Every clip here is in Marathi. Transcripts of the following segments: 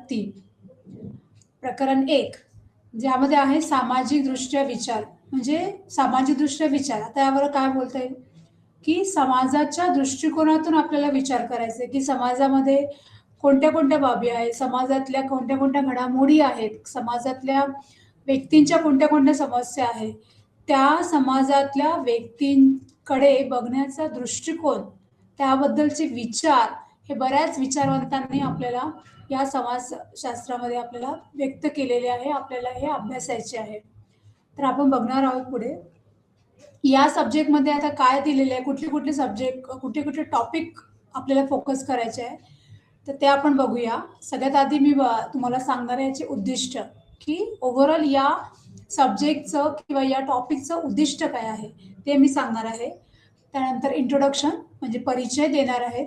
व्यक्ती. प्रकरण 1 ज्यामध्ये आहे सामाजिक दृष्ट्या विचार. म्हणजे सामाजिक दृष्ट्या विचार, आता यावर काय बोलता येईल की समाजाच्या दृष्टिकोनातून आपल्याला विचार करायचा आहे की समाजामध्ये कोणत्या कोणत्या बाबी आहेत, समाजातल्या कोणत्या कोणत्या घडामोडी आहेत, समाजातल्या व्यक्तींच्या कोणत्या कोणत्या समस्या आहेत, त्या समाजातल्या व्यक्तींकडे बघण्याचा दृष्टिकोन, त्याबद्दलचे विचार हे बऱ्याच विचारवंतांनी आपल्याला या समाजशास्त्रामध्ये आपल्याला व्यक्त केलेले आहे. आपल्याला हे अभ्यासायचे आहे. तर आपण बघणार आहोत पुढे या सब्जेक्टमध्ये आता काय दिलेले आहे, कुठले कुठले सब्जेक्ट, कुठले कुठले टॉपिक आपल्याला फोकस करायचे आहे, तर ते आपण बघूया. सगळ्यात आधी मी तुम्हाला सांगणार आहे याचे उद्दिष्ट, की ओव्हरऑल या सब्जेक्टचं किंवा या टॉपिकचं उद्दिष्ट काय आहे ते मी सांगणार आहे. त्यानंतर इंट्रोडक्शन म्हणजे परिचय देणार आहेत.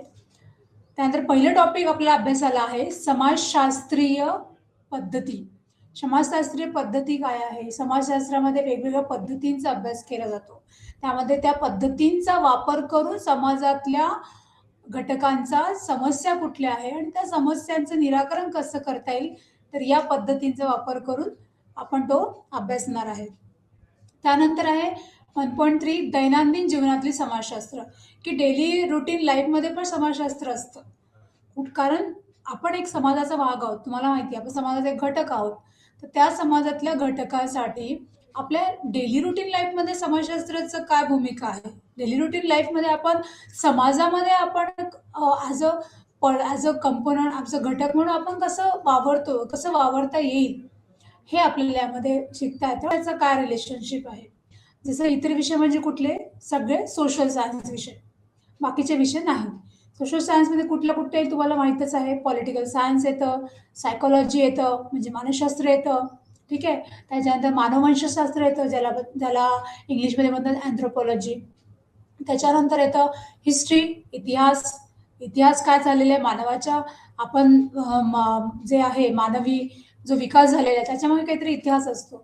त्यानंतर पहिलं टॉपिक आपल्या अभ्यासाला आहे समाजशास्त्रीय पद्धती. समाजशास्त्रीय पद्धती काय आहे? समाजशास्त्रामध्ये वेगवेगळ्या पद्धतींचा अभ्यास केला जातो. त्यामध्ये त्या पद्धतींचा वापर करून समाजातल्या घटकांचा समस्या कुठल्या आहे आणि त्या समस्यांचं निराकरण कसं करता येईल, तर या पद्धतींचा वापर करून आपण तो अभ्यासणार आहे. त्यानंतर आहे 1.3 दैनंदिन जीवनातली समाजशास्त्र, की डेली रुटीन लाईफमध्ये पण समाजशास्त्र असतं. कारण आपण एक समाजाचा भाग आहोत, तुम्हाला माहिती आहे आपण समाजाचे घटक आहोत. तर त्या समाजातल्या घटकासाठी आपल्या डेली रुटीन लाईफमध्ये समाजशास्त्राचं काय भूमिका आहे, डेली रुटीन लाईफमध्ये आपण समाजामध्ये आपण ॲज अ कंपोनंट, आमचं घटक म्हणून आपण कसं वावरतो, कसं वावरता येईल हे आपल्याला यामध्ये शिकता येतं. त्याचं काय रिलेशनशिप आहे. जसं इतर विषय म्हणजे कुठले, सगळे सोशल सायन्स विषय, बाकीचे विषय नाही. सोशल सायन्समध्ये कुठलं कुठलं येईल तुम्हाला माहीतच आहे. पॉलिटिकल सायन्स येतं, सायकोलॉजी येतं म्हणजे मानसशास्त्र येतं, ठीक आहे. त्याच्यानंतर मानववंशशास्त्र येतं, ज्याला इंग्लिशमध्ये म्हणतात अँथ्रोपॉलॉजी. त्याच्यानंतर येतं हिस्ट्री, इतिहास. इतिहास काय चाललेलं आहे मानवाच्या, आपण जे आहे मानवी जो विकास झालेला आहे त्याच्यामध्ये काहीतरी इतिहास असतो.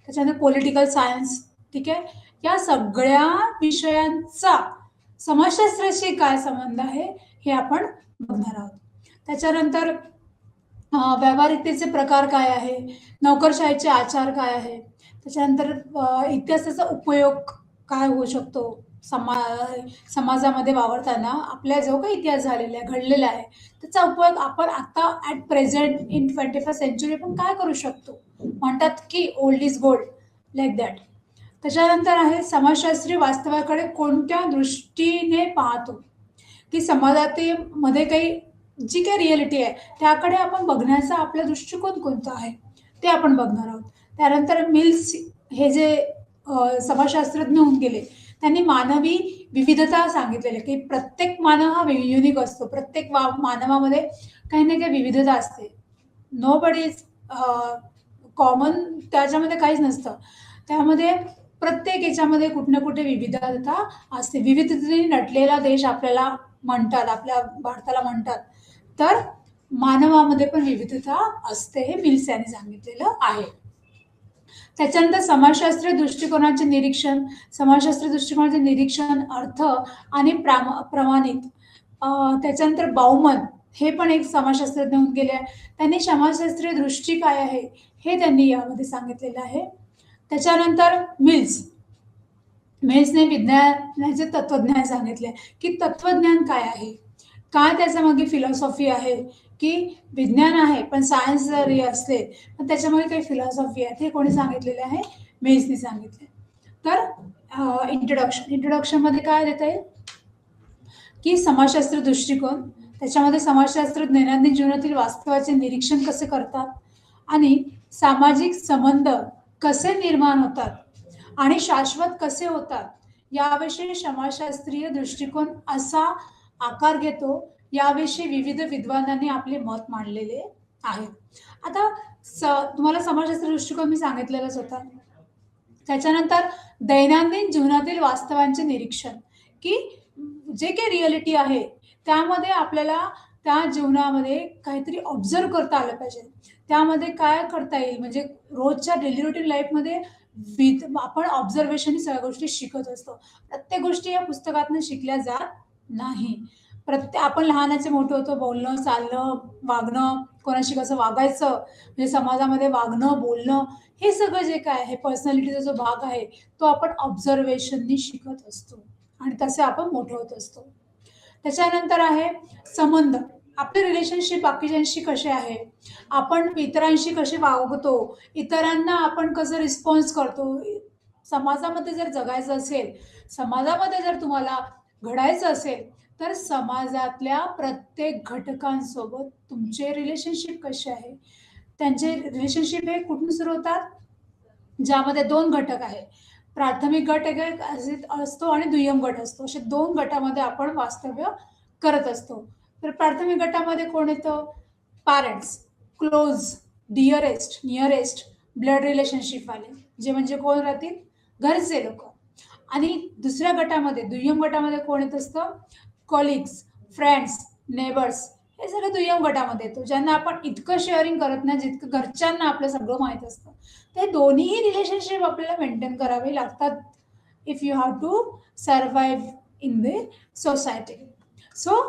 त्याच्यानंतर पॉलिटिकल सायन्स, ठीक आहे. या सगळ्या विषयांचा समाजशास्त्राशी काय संबंध आहे हे आपण बघणार आहोत. त्याच्यानंतर व्यावहारिकतेचे प्रकार काय आहे, नोकरशाहीचे आचार काय आहे, त्याच्यानंतर इतिहासाचा उपयोग काय होऊ शकतो समाजामध्ये वावरताना, आपल्या जो काही इतिहास झालेला आहे, घडलेला आहे, त्याचा उपयोग आपण आता at present in 21st century पण काय करू शकतो. म्हणतात की old is gold, like that. त्याच्यानंतर आहे समाजशास्त्री वास्तवाकडे कोणत्या दृष्टीने पाहतो, की समाजामध्ये काही जी काही रियालिटी आहे त्याकडे आपण बघण्याचा आपला दृष्टिकोन कोणता आहे ते आपण बघणार आहोत. त्यानंतर मिल्स हे जे समाजशास्त्रज्ञ होऊन गेले, त्यांनी मानवी विविधता सांगितलेली, की प्रत्येक मानव हा युनिक असतो. प्रत्येक मानवामध्ये काही ना काही विविधता असते. नो बडी इज कॉमन, त्याच्यामध्ये काहीच नसतं. त्यामध्ये प्रत्येक याच्यामध्ये कुठे ना कुठे विविधता असते. विविधतेने नटलेला देश आपल्याला म्हणतात, आपल्या भारताला म्हणतात. तर मानवामध्ये पण विविधता असते, हे मिल्स यांनी सांगितलेलं आहे. त्याच्यानंतर समाजशास्त्रीय दृष्टिकोनाचे निरीक्षण, समाजशास्त्रीय दृष्टिकोनाचे निरीक्षण, अर्थ आणि प्रमाणित. त्याच्यानंतर बाउमन हे पण एक समाजशास्त्रज्ञ होऊन गेले. त्यांनी समाजशास्त्रीय दृष्टी काय आहे हे त्यांनी यामध्ये सांगितलेलं आहे. त्याच्यानंतर मिल्सने विज्ञानाचे तत्वज्ञान सांगितले, की तत्वज्ञान काय आहे, काय त्याच्या मागे फिलॉसॉफी आहे, की विज्ञान आहे पण सायन्स जरी असले पण त्याच्यामध्ये काही फिलॉसॉफी आहे, ते कोणी सांगितलेले आहे, मिल्सने सांगितले. तर इंट्रोडक्शनमध्ये काय देता येईल, की समाजशास्त्रीय दृष्टिकोन, त्याच्यामध्ये समाजशास्त्र दैनंदिन जीवनातील वास्तवाचे निरीक्षण कसे करतात आणि सामाजिक संबंध कसे निर्माण होतात आणि शाश्वत कसे होतात याविषयी समाजशास्त्रीय दृष्टिकोन असा आकार घेतो. याविषयी विविध विद्वानांनी आपले मत मांडलेले आहे. आता तुम्हाला समाजशास्त्र दृष्टिकोन मी सांगितलेलाच होता. त्याच्यानंतर दैनंदिन जीवनातील वास्तवांचे निरीक्षण, की जे काही रिअलिटी आहे त्यामध्ये आपल्याला त्या जीवनामध्ये काहीतरी ऑब्झर्व करता आलं पाहिजे. त्यामध्ये काय करता येईल, म्हणजे रोजच्या डेली रुटीन लाईफमध्ये आपण ऑब्झर्वेशन सगळ्या गोष्टी शिकत असतो. प्रत्येक गोष्टी या पुस्तकातून शिकल्या जात नाही. आपण लहानाचे मोठे होतो, बोलणं, चालणं, वागणं, कोणाशी कसं वागायचं, म्हणजे समाजामध्ये वागणं, बोलणं, हे सगळं जे काय आहे पर्सनॅलिटीचा जो भाग आहे, तो आपण ऑब्झर्वेशननी शिकत असतो आणि तसे आपण मोठे होत असतो. त्याच्यानंतर आहे संबंध. आपले रिलेशनशिप बाकीच्यांशी कसे आहे, आपण इतरांशी कसे वागतो, इतरांना आपण कसं रिस्पॉन्स करतो. समाजामध्ये जर जगायचं असेल, समाजामध्ये जर तुम्हाला घडायचं असेल, तर समाजातल्या प्रत्येक घटकांसोबत तुमचे रिलेशनशिप कसे आहे. त्यांचे रिलेशनशिप हे कुठून सुरू होतात, ज्यामध्ये दोन घटक आहे. प्राथमिक गट एक असतो आणि दुय्यम गट असतो. असे दोन गटामध्ये आपण वास्तव्य करत असतो. तर प्राथमिक गटामध्ये कोण येतं, parents, close, dearest, nearest, blood relationship वाले, जे म्हणजे कोण राहतील, घरचे लोक. आणि दुसऱ्या गटामध्ये दुय्यम गटामध्ये कोण येत असतं, कॉलिग्स, फ्रेंड्स, नेबर्स, हे सगळं दुय्यम गटामध्ये येतो, ज्यांना आपण इतकं शेअरिंग करत नाही जितकं घरच्यांना आपलं सगळं माहीत असतं. ते दोन्हीही रिलेशनशिप आपल्याला मेंटेन करावे लागतात if you have to survive in the society. So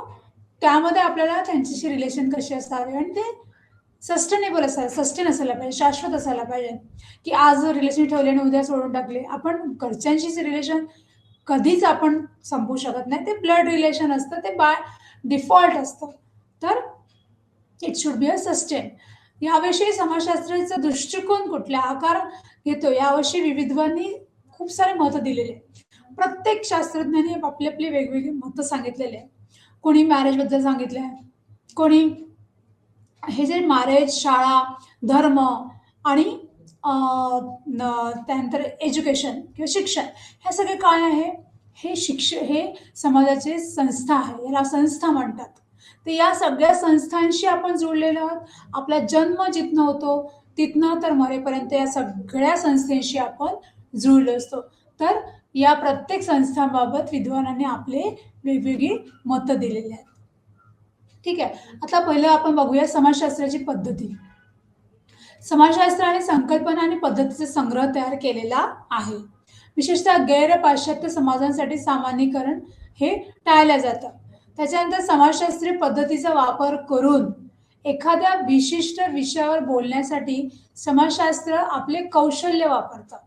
त्यामध्ये आपल्याला त्यांच्याशी रिलेशन कसे असावे आणि ते सस्टेनेबल सस्टेन असायला पाहिजे, शाश्वत असायला पाहिजे. की आज रिलेशन ठेवले आणि उद्या सोडून टाकले. आपण घरच्यांशीच रिलेशन कधीच आपण संपवू शकत नाही. ते ब्लड रिलेशन असतं, ते बाय डिफॉल्ट असतं. तर it should be a sustain. याविषयी समाजशास्त्राचा दृष्टिकोन कुठल्या आकार घेतो, याविषयी विविधांनी खूप सारे मतं दिलेले. प्रत्येक शास्त्रज्ञांनी आपली आपली वेगवेगळी मतं सांगितलेले आहे. कोणी मॅरेजबद्दल सांगितलं आहे, कोणी हे जे मॅरेज, शाळा, धर्म आणि त्यानंतर एज्युकेशन किंवा शिक्षण, हे सगळे काय आहे, हे समाजाचे संस्था आहे, याला संस्था म्हणतात. तर या सगळ्या संस्थांशी आपण जोडलेलो आहोत. आपला जन्म जिथनं होतो तिथनं तर मरेपर्यंत या सगळ्या संस्थांशी आपण जुळलो असतो. तर या प्रत्येक संस्थांबाबत विद्वानांनी आपले वेगवेगळी मतं दिलेली आहेत. ठीक आहे. आता पहिलं आपण बघूया समाजशास्त्राची पद्धती. समाजशास्त्राने संकल्पना आणि पद्धतीचा संग्रह तयार केलेला आहे. विशेषतः गैर पाश्चात्य समाजांसाठी सामान्यीकरण हे टाळलं जातं. त्याच्यानंतर समाजशास्त्रीय पद्धतीचा वापर करून एखाद्या विशिष्ट विषयावर बोलण्यासाठी समाजशास्त्र आपले कौशल्य वापरतं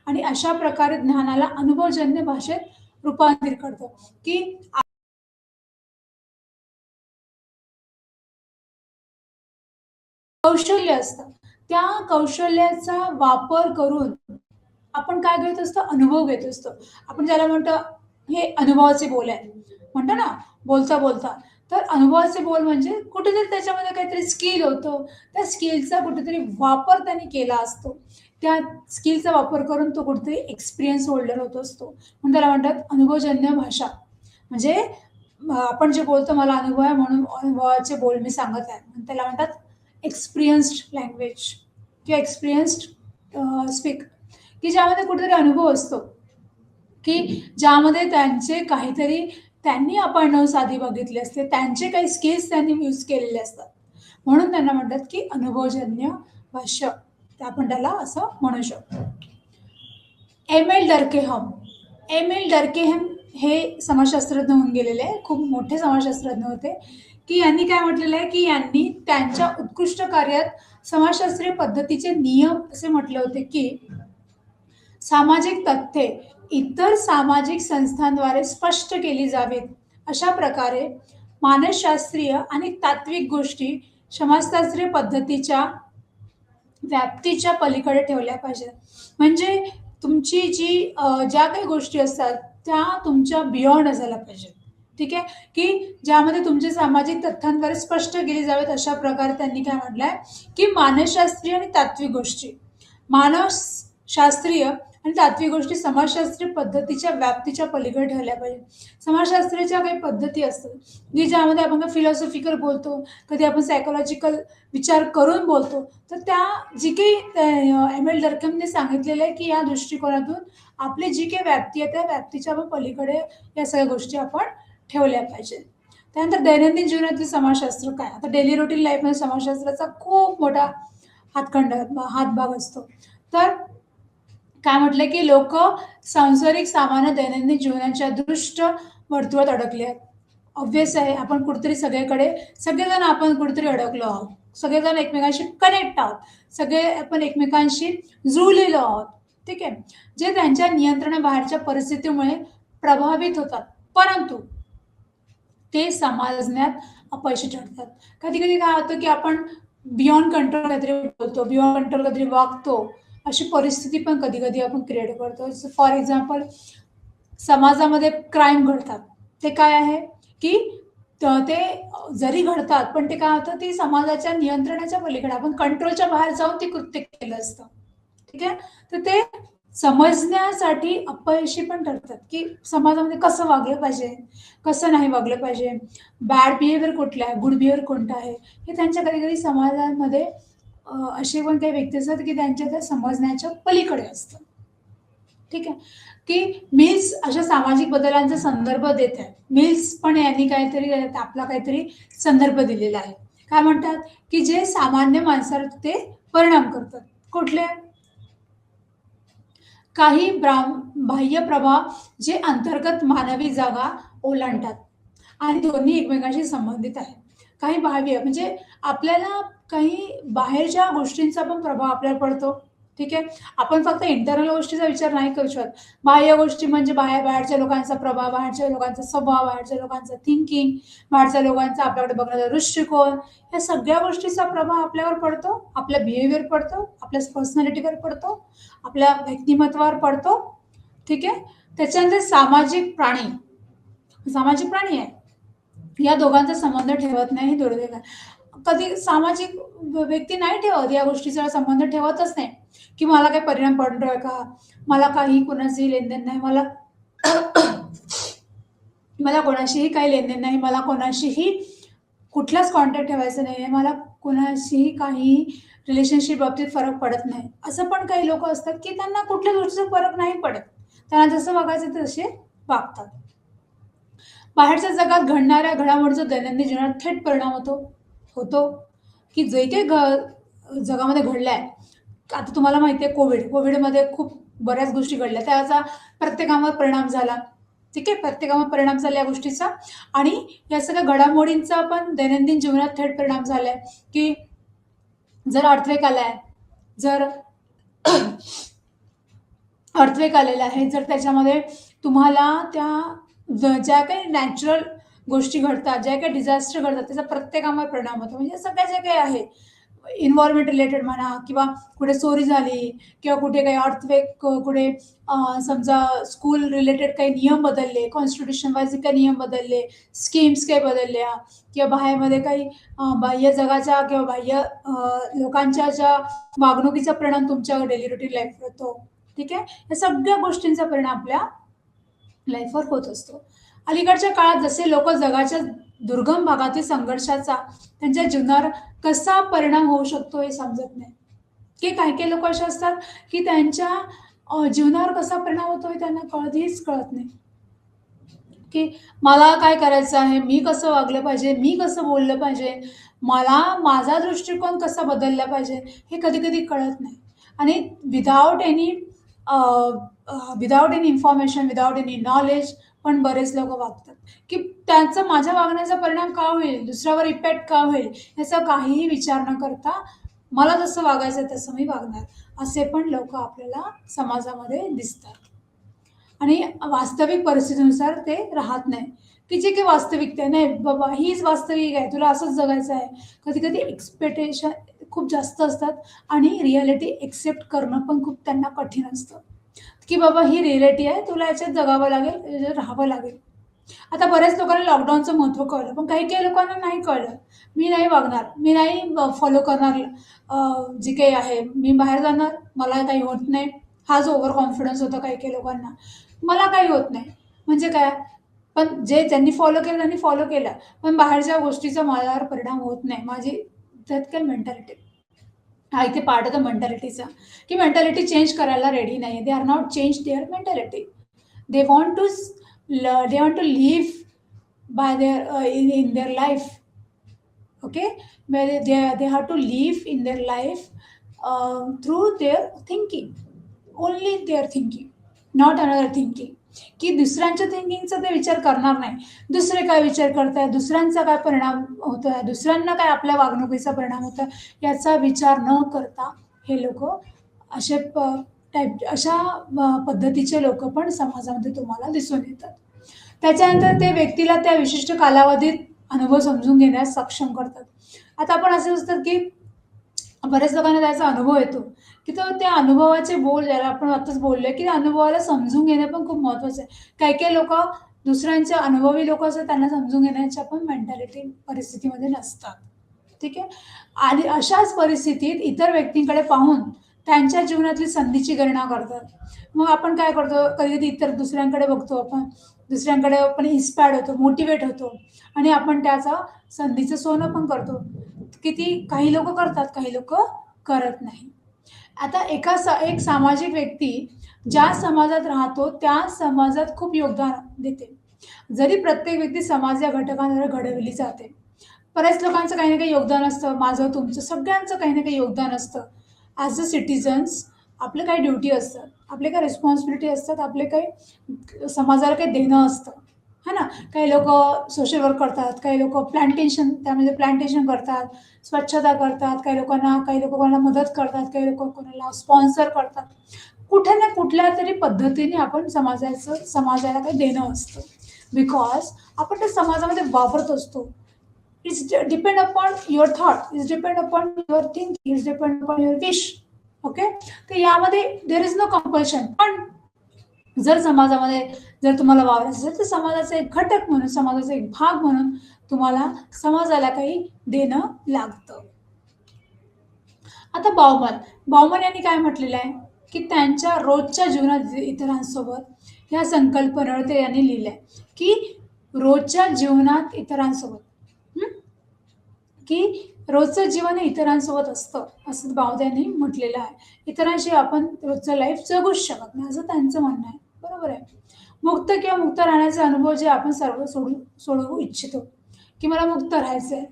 आणि अशा प्रकारे ज्ञानाला अनुभवजन्य भाषेत रूपांतरित करतं. की कौशल्य असतं, त्या कौशल्याचा वापर करून आपण काय घेत असतो, अनुभव घेत असतो. आपण ज्याला म्हणतो हे अनुभवाचे बोल आहे म्हणतो ना, बोलता बोलता. तर अनुभवाचे बोल म्हणजे कुठेतरी त्याच्यामध्ये काहीतरी स्किल होतं, त्या स्किलचा कुठेतरी वापर त्याने केला असतो. त्या स्किलचा वापर करून तो कुठेतरी एक्सपिरियन्स होल्डर होत असतो, म्हणून त्याला म्हणतात अनुभवजन्य भाषा. म्हणजे आपण जे बोलतो, मला अनुभव आहे म्हणून अनुभवाचे बोल मी सांगत आहे, म्हणून त्याला म्हणतात एक्सपिरियन्स्ड लँग्वेज किंवा एक्सपिरियन्स्ड स्पीक, की ज्यामध्ये कुठेतरी अनुभव असतो, की ज्यामध्ये त्यांचे काहीतरी त्यांनी अपरिणाम साधी बघितले असते, त्यांचे काही स्किल्स त्यांनी यूज केलेले असतात, म्हणून त्यांना म्हणतात की अनुभवजन्य भाष्य. ते आपण त्याला असं म्हणू शकतो. एम एल डर्केहम हे समाजशास्त्रज्ञ होऊन गेलेले, खूप मोठे समाजशास्त्रज्ञ होते. की यांनी काय म्हटलेलं आहे, की यांनी त्यांच्या उत्कृष्ट कार्यात समाजशास्त्रीय पद्धतीचे नियम असे म्हटले होते की सामाजिक तथ्ये इतर सामाजिक संस्थांद्वारे स्पष्ट केली जावीत, अशा प्रकारे मानसशास्त्रीय आणि तात्विक गोष्टी समाजशास्त्रीय पद्धतीच्या व्याप्तीच्या पलीकडे ठेवल्या पाहिजेत. म्हणजे तुमची जी ज्या काही गोष्टी असतात त्या तुमच्या बियॉन्ड असायला पाहिजेत. ठीक आहे, की ज्यामध्ये तुमचे सामाजिक तथ्यांद्वारे स्पष्ट केली जावेत, अशा प्रकारे त्यांनी काय म्हटलंय की मानसशास्त्रीय आणि तात्विक गोष्टी, मानसशास्त्रीय आणि तात्विक गोष्टी समाजशास्त्रीय पद्धतीच्या व्याप्तीच्या पलीकडे ठेवल्या पाहिजे. समाजशास्त्राच्या काही पद्धती असतात की ज्यामध्ये आपण फिलॉसॉफिकल बोलतो, कधी आपण सायकोलॉजिकल विचार करून बोलतो. तर त्या जी काही एम एल डर्कमने सांगितलेलं आहे की या दृष्टिकोनातून आपली जी काही व्याप्ती आहे त्या व्याप्तीच्या पलीकडे या सगळ्या गोष्टी आपण ठेवल्या पाहिजे. त्यानंतर दैनंदिन जीवनातले समाजशास्त्र काय, आता डेली रुटीन लाईफमध्ये समाजशास्त्राचा खूप मोठा हातभाग असतो. तर काय म्हटलं की लोक सांसारिक सामान्य दैनंदिन जीवनाच्या दृष्ट वर्तुळात अडकले आहेत. ऑब्व्हियस आहे, आपण कुठेतरी सगळेजण आपण कुठेतरी अडकलो आहोत. सगळेजण एकमेकांशी कनेक्ट आहोत. सगळे आपण एकमेकांशी जुळलेलो आहोत. ठीक आहे. जे त्यांच्या नियंत्रणाबाहेरच्या परिस्थितीमुळे प्रभावित होतात. परंतु ते समजण्यात अपयशी ठरतात. कधी-कधी काय होतं, की आपण बियॉन्ड कंट्रोल काहीतरी बोलतो, बियॉन्ड कंट्रोल काहीतरी वागतो. अशी परिस्थिती पण कधी-कधी आपण क्रिएट करतो. फॉर एक्झाम्पल समाजामध्ये क्राईम घडतात. ते काय आहे, की ते जरी घडतात, पण ते काय होतं, ती समाजाच्या नियंत्रणाच्या पलीकडे आपण कंट्रोलच्या बाहेर जाऊन ते कृत्य केलं असतं. ठीक आहे. तर ते समजण्यासाठी अपयशी पण ठरतात, की समाजामध्ये कसं वागलं पाहिजे, कसं नाही वागलं पाहिजे, बॅड बिहेवियर कुठला आहे, गुड बिहेवियर कोणता आहे, हे त्यांच्या कधी-कधी समाजामध्ये असे पण काही व्यक्ती असतात, की त्यांच्या त्या समजण्याच्या पलीकडे असतं. ठीक आहे. की मिल्स अशा सामाजिक बदलांचा संदर्भ देत आहे. मिल्स पण यांनी काहीतरी आपला काहीतरी संदर्भ दिलेला आहे. काय म्हणतात, की जे सामान्य माणसावर ते परिणाम करतात. कुठले? काही बाह्य प्रभाव जे अंतर्गत मानवी जागा ओलांडतात आणि दोन्ही एकमेकांशी संबंधित आहेत. काही बाह्य म्हणजे आपल्याला काही बाहेरच्या गोष्टींचा पण प्रभाव आपल्यावर पडतो. ठीक आहे. आपण फक्त इंटरनल गोष्टीचा विचार नाही करू शकत. बाह्य गोष्टी म्हणजे बाहेरच्या लोकांचा प्रभाव, बाहेरच्या लोकांचा स्वभाव, बाहेरच्या लोकांचं थिंकिंग, बाहेरच्या लोकांचा आपल्याकडे बघण्याचा दृष्टिकोन, या सगळ्या गोष्टीचा प्रभाव आपल्यावर पडतो, आपल्या बिहेवियर पडतो, आपल्या पर्सनॅलिटीवर पडतो, आपल्या व्यक्तिमत्त्वावर पडतो. ठीक आहे. त्याच्यानंतर सामाजिक प्राणी आहे. या दोघांचा संबंध ठेवत नाही हे दुर्दैव आहे. कधी सामाजिक व्यक्ती नाही ठेवत, या गोष्टीचा संबंध ठेवतच नाही, की मला काही परिणाम पडतोय का? मला काही कोणाचंही लेनदेन नाही. मला कोणाशीही काही लेनदेन नाही. मला कोणाशीही कुठलाच कॉन्टॅक्ट ठेवायचा नाहीये. मला कोणाशीही काही रिलेशनशिप बाबतीत फरक पडत नाही. असं पण काही लोकं असतात, की त्यांना कुठल्याच गोष्टीचा फरक नाही पडत. त्यांना जसं वागायचं ते तसे वागतात. बाहेरच्या जगात घडणाऱ्या घडामोडीचा दैनंदिन जीवनात थेट परिणाम होतो, की जे काही जगामध्ये घडलंय. आता तुम्हाला माहिती आहे कोविडमध्ये खूप बऱ्याच गोष्टी घडल्या. त्याचा प्रत्येकावर परिणाम झाला. ठीक आहे. प्रत्येकावर परिणाम झाला या गोष्टीचा आणि या सगळ्या घडामोडींचा पण दैनंदिन जीवनात थेट परिणाम झालाय, की जर अर्थक्वेक आलाय, जर अर्थक्वेक आलेला आहे, जर त्याच्यामध्ये तुम्हाला ज्या काही नॅचरल गोष्टी घडतात, ज्या काही डिझास्टर घडतात, त्याचा प्रत्येकावर परिणाम होतो. म्हणजे सगळ्या ज्या काही आहे, एन्व्हायर्नमेंट रिलेटेड म्हणा किंवा कुठे चोरी झाली किंवा कुठे काही अर्थक्वेक कुठे समजा स्कूल रिलेटेड काही नियम बदलले, कॉन्स्टिट्यूशन वाईज काही नियम बदलले, स्कीम्स काही बदलल्या किंवा बाहेरमध्ये काही बाह्य जगाच्या किंवा बाह्य लोकांच्या ज्या वागणुकीचा परिणाम तुमच्या डेली रुटीन लाईफवर होतो. ठीक आहे. या सगळ्या गोष्टींचा परिणाम आपल्या लाईफवर होत असतो. अलीकडच्या काळात जसे लोक जगाच्या दुर्गम भागातील संघर्षाचा त्यांच्या जीवनावर कसा परिणाम होऊ शकतो हे समजत नाही, की काही लोक असे असतात की त्यांच्या जीवनावर कसा परिणाम होतो हे त्यांना कधीच कळत नाही, की मला काय करायचं आहे, मी कसं वागलं पाहिजे, मी कसं बोललं पाहिजे, मला माझा दृष्टिकोन कसा बदलला पाहिजे हे कधी कधी कळत नाही. आणि without any information, without any knowledge पण बरेच लोक वागतात, की त्यांचा माझ्या वागण्याचा परिणाम का होईल, दुसऱ्यावर इफेक्ट का होईल, याचा काहीही विचार न करता मला जसं वागायचं तसं मी वागणार, असे पण लोक आपल्याला समाजामध्ये दिसतात. आणि वास्तविक परिस्थितीनुसार ते राहत नाही, की जे काही वास्तविकता आहे, नाही बाबा हीच वास्तविक आहे, तुला असंच जगायचं आहे. कधी-कधी एक्सपेक्टेशन खूप जास्त असतात आणि रिॲलिटी एक्सेप्ट करणं पण खूप त्यांना कठीण असतं, की बाबा ही रिॲलिटी आहे, तुला याच्यात जगावं लागेल, याच्यात राहावं लागेल. आता बऱ्याच लोकांना लॉकडाऊनचं महत्त्व कळलं, पण काही-काही लोकांना नाही कळलं. मी नाही वागणार, मी नाही फॉलो करणार जे काही आहे, मी बाहेर जाणार, मला काही होत नाही. हा जो ओव्हर कॉन्फिडन्स होता काही-काही लोकांना, मला काही होत नाही. म्हणजे काय? पण जे ज्यांनी फॉलो केलं त्यांनी फॉलो केलं. पण बाहेरच्या गोष्टीचा माझ्यावर परिणाम होत नाही. माझी त्यात काय मेंटॅलिटी. हा इथे पार्ट आहे मेंटॅलिटीचा, की मेंटॅलिटी चेंज करायला रेडी नाही. They are not change their mentality. They want to live by in their life. Okay. They have to live in their life through their thinking, only their thinking, not another thinking. की दुसऱ्यांच्या थिंकिंगचा ते विचार करणार नाही. दुसरे काय विचार करतायत, दुसऱ्यांचा काय परिणाम होतोय, दुसऱ्यांना काय आपल्या वागणुकीचा परिणाम होतोय, याचा विचार न करता हे लोकं असे अशा पद्धतीचे लोकं पण समाजामध्ये तुम्हाला दिसून येतात. त्याच्यानंतर ते व्यक्तीला त्या विशिष्ट कालावधीत अनुभव समजून घेण्यास सक्षम करतात. आता आपण असं असतं, की बऱ्याच लोकांना त्याचा अनुभव येतो, की तो त्या अनुभवाचे बोल ज्याला आपण आत्ताच बोललोय, की अनुभवाला समजून घेणं पण खूप महत्त्वाचं आहे. काही-काही लोकं दुसऱ्यांच्या अनुभवी लोकं असतात त्यांना समजून घेण्याच्या पण मेंटॅलिटी परिस्थितीमध्ये नसतात. ठीक आहे. आणि अशाच परिस्थितीत इतर व्यक्तींकडे पाहून त्यांच्या जीवनातली संधीची गणना करतात. मग आपण काय करतो, कधी-कधी इतर दुसऱ्यांकडे बघतो आपण, दुसऱ्यांकडे आपण इन्स्पायर्ड होतो, मोटिव्हेट होतो आणि आपण त्याचा संधीचं सोनं पण करतो. किती काही लोकं करतात, काही लोकं करत नाही. आता एक सामाजिक व्यक्ती ज्या समाजात राहतो, त्या समाजात खूप योगदान देते. जरी प्रत्येक व्यक्ती समाज या घटकांद्वारे घडवली जाते. बऱ्याच लोकांचं काही ना काही योगदान असतं. माझं, तुमचं सगळ्यांचं काही ना काही योगदान असतं. ॲज अ सिटिझन्स आपलं काही ड्युटी असतात. आपले काही रिस्पॉन्सिबिलिटी असतात. आपले काही समाजाला काही देणं असतं. है ना? काही लोकं सोशल वर्क करतात, काही लोकं त्यामध्ये प्लांटेशन करतात, स्वच्छता करतात, काही लोकं कोणाला मदत करतात, काही लोकं कोणाला स्पॉन्सर करतात. कुठे ना कुठल्यातरी पद्धतीने आपण समाजाला काही देणं असतं. बिकॉज आपण त्या समाजामध्ये वावरत असतो. It's depend upon your thought, it's depend upon your thinking, it's depend upon your wish. Okay. तर यामध्ये देअर इज नो कंपल्शन. पण जर तुम्हाला वावरायचं असेल तर समाजाचा एक घटक म्हणून, समाजाचा एक भाग म्हणून तुम्हाला समाजाला काही देणं लागतं. आता बाउमन यांनी काय म्हटलेलं आहे, की त्यांच्या रोजच्या जीवनात इतरांसोबत ह्या संकल्पनेवर ते यांनी लिहिलंय, की रोजच्या जीवनात इतरांसोबत हं? की रोजचं जीवन हे इतरांसोबत असतं, असं यांनी म्हटलेलं आहे. इतरांशी आपण रोजचं लाईफ जगूच शकत नाही, असं त्यांचं म्हणणं आहे. बरोबर आहे. मुक्त किंवा मुक्त राहण्याचे अनुभव जे आपण सर्व सोडवू इच्छितो, की मला मुक्त राहायचंय,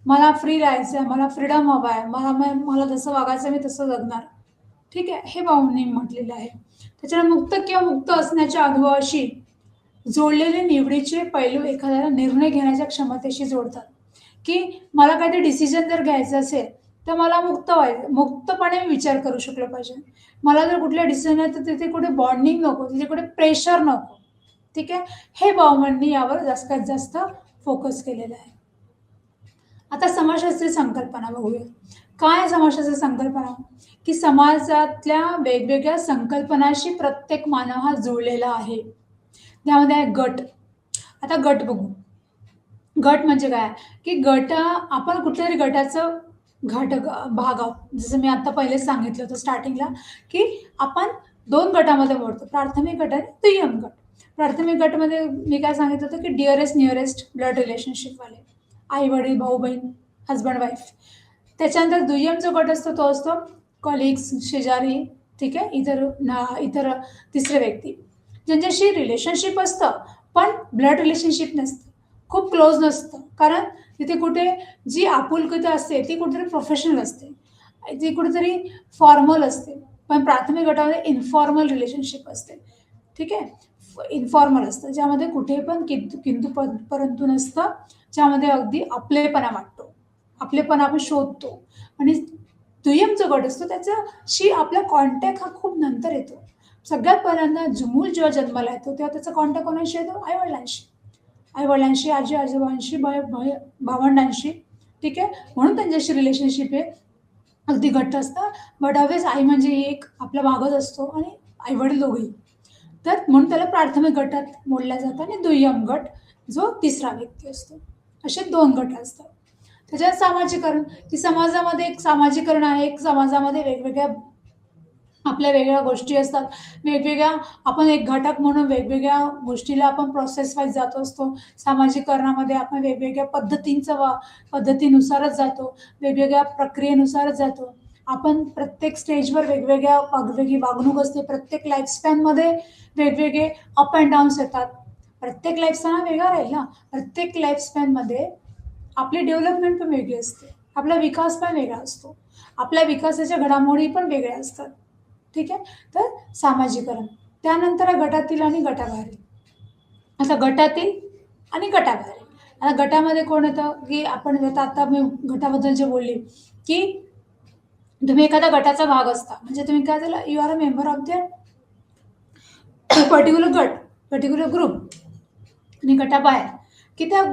मला फ्री राहायचंय, मला फ्रीडम हवा आहे, मला जसं वागायचं मी तसं जगणार. ठीक आहे, हे बाऊंनी म्हटलेलं आहे. त्याच्यामुळे मुक्त किंवा मुक्त असण्याच्या अनुभवाशी जोडलेले निवडीचे पैलू एखाद्याला निर्णय घेण्याच्या क्षमतेशी जोडतात, की मला काहीतरी डिसिजन जर घ्यायचं असेल, तर मला मुक्तपणे विचार करू शकलं पाहिजे. मला जर कुठल्या डिसिजन आहे, तर तिथे कुठे बॉन्डिंग नको, तिथे कुठे प्रेशर नको. ठीक आहे. हे बाउमननी यावर जास्तीत जास्त फोकस केलेला आहे. आता समाजशास्त्रीय संकल्पना बघूया. काय समाजशास्त्रीय संकल्पना? की समाजातल्या वेगवेगळ्या संकल्पनाशी प्रत्येक मानव हा जुळलेला आहे. त्यामध्ये आहे गट. आता गट बघू. गट म्हणजे काय? की आपण कुठल्यातरी गटाचं भाग आहोत. जसं मी आता पहिलेच सांगितलं होतं स्टार्टिंगला, की आपण 2 गटामध्ये मोडतो. प्राथमिक गट आणि दुय्यम गट. प्राथमिक गटामध्ये मी काय सांगितलं होतं, की डिअरेस्ट, निअरेस्ट ब्लड रिलेशनशिपवाले. आई-वडील, भाऊ-बहीण, हसबंड-वाईफ. त्याच्यानंतर दुय्यम जो गट असतो, तो असतो कलीग्स, शेजारी, ठीक आहे? इतर तिसरे व्यक्ती. ज्यांच्याशी रिलेशनशिप असतं, पण ब्लड रिलेशनशिप नसतं. खूप क्लोज नसतं. कारण तिथे कुठे जी आपुलकीता असते, ती कुठेतरी प्रोफेशनल असते. ती कुठेतरी फॉर्मल असते. पण प्राथमिक गटामध्ये इन्फॉर्मल रिलेशनशिप असते. ठीक आहे? इन्फॉर्मल असतं, ज्यामध्ये कुठे पण किंतु परंतु नसतं, ज्यामध्ये अगदी आपलेपणा वाटतो. आपलेपणा आपण शोधतो आणि दुय्यम जो गट असतो त्याच्याशी आपला कॉन्टॅक्ट हा खूप नंतर येतो. सगळ्यात पहिल्यांदा मूल जेव्हा जन्माला येतो, तेव्हा त्याचा कॉन्टॅक्ट कोणाशी येतो? आई-वडिलांशी, आजी-आजोबांशी, भावंडांशी. ठीक आहे? म्हणून त्यांच्याशी रिलेशनशिप हे अगदी घट्ट असतं. बट ऑब्व्हियस आई म्हणजे एक आपला भागच असतो आणि आई-वडील दोघेही. तर म्हणून त्याला प्राथमिक गटात मोडलं जातं आणि दुय्यम गट जो तिसरा व्यक्ती असतो. असे 2 गट असतात. त्याच्यात सामाजिकरण, की समाजामध्ये एक सामाजिकरण आहे. एक समाजामध्ये आपल्या वेगळ्या गोष्टी असतात. आपण एक घटक म्हणून वेगवेगळ्या गोष्टीला आपण प्रोसेस वाईज जात असतो. सामाजिकरणामध्ये आपण वेगवेगळ्या पद्धतीनुसारच जातो. वेगवेगळ्या प्रक्रियेनुसारच जातो. आपण प्रत्येक स्टेजवर वेगवेगळी वागणूक असते. प्रत्येक लाईफस्पॅनमध्ये वेगवेगळे अप अँड डाउन्स येतात. प्रत्येक लाईफस्पॅन हा वेगळा राहील ना. प्रत्येक लाईफस्पॅनमध्ये आपली डेव्हलपमेंट पण वेगळी असते. आपला विकास पण वेगळा असतो. आपल्या विकासाच्या घडामोडी पण वेगळ्या असतात. ठीक आहे? तर सामाजिकरण. त्यानंतर गटातील आणि गटाबाहेरील. आता गटातील आणि गटाबाहेरील. आता गटामध्ये कोण येतं, की आपण आता मी गटाबद्दल जे बोलले, की तुम्ही एखाद्या गटाचा भाग असता, म्हणजे तुम्ही काय झालं, you are a member of the particular गट, पर्टिक्युलर ग्रुप. आणि गटाबाहेर, की त्या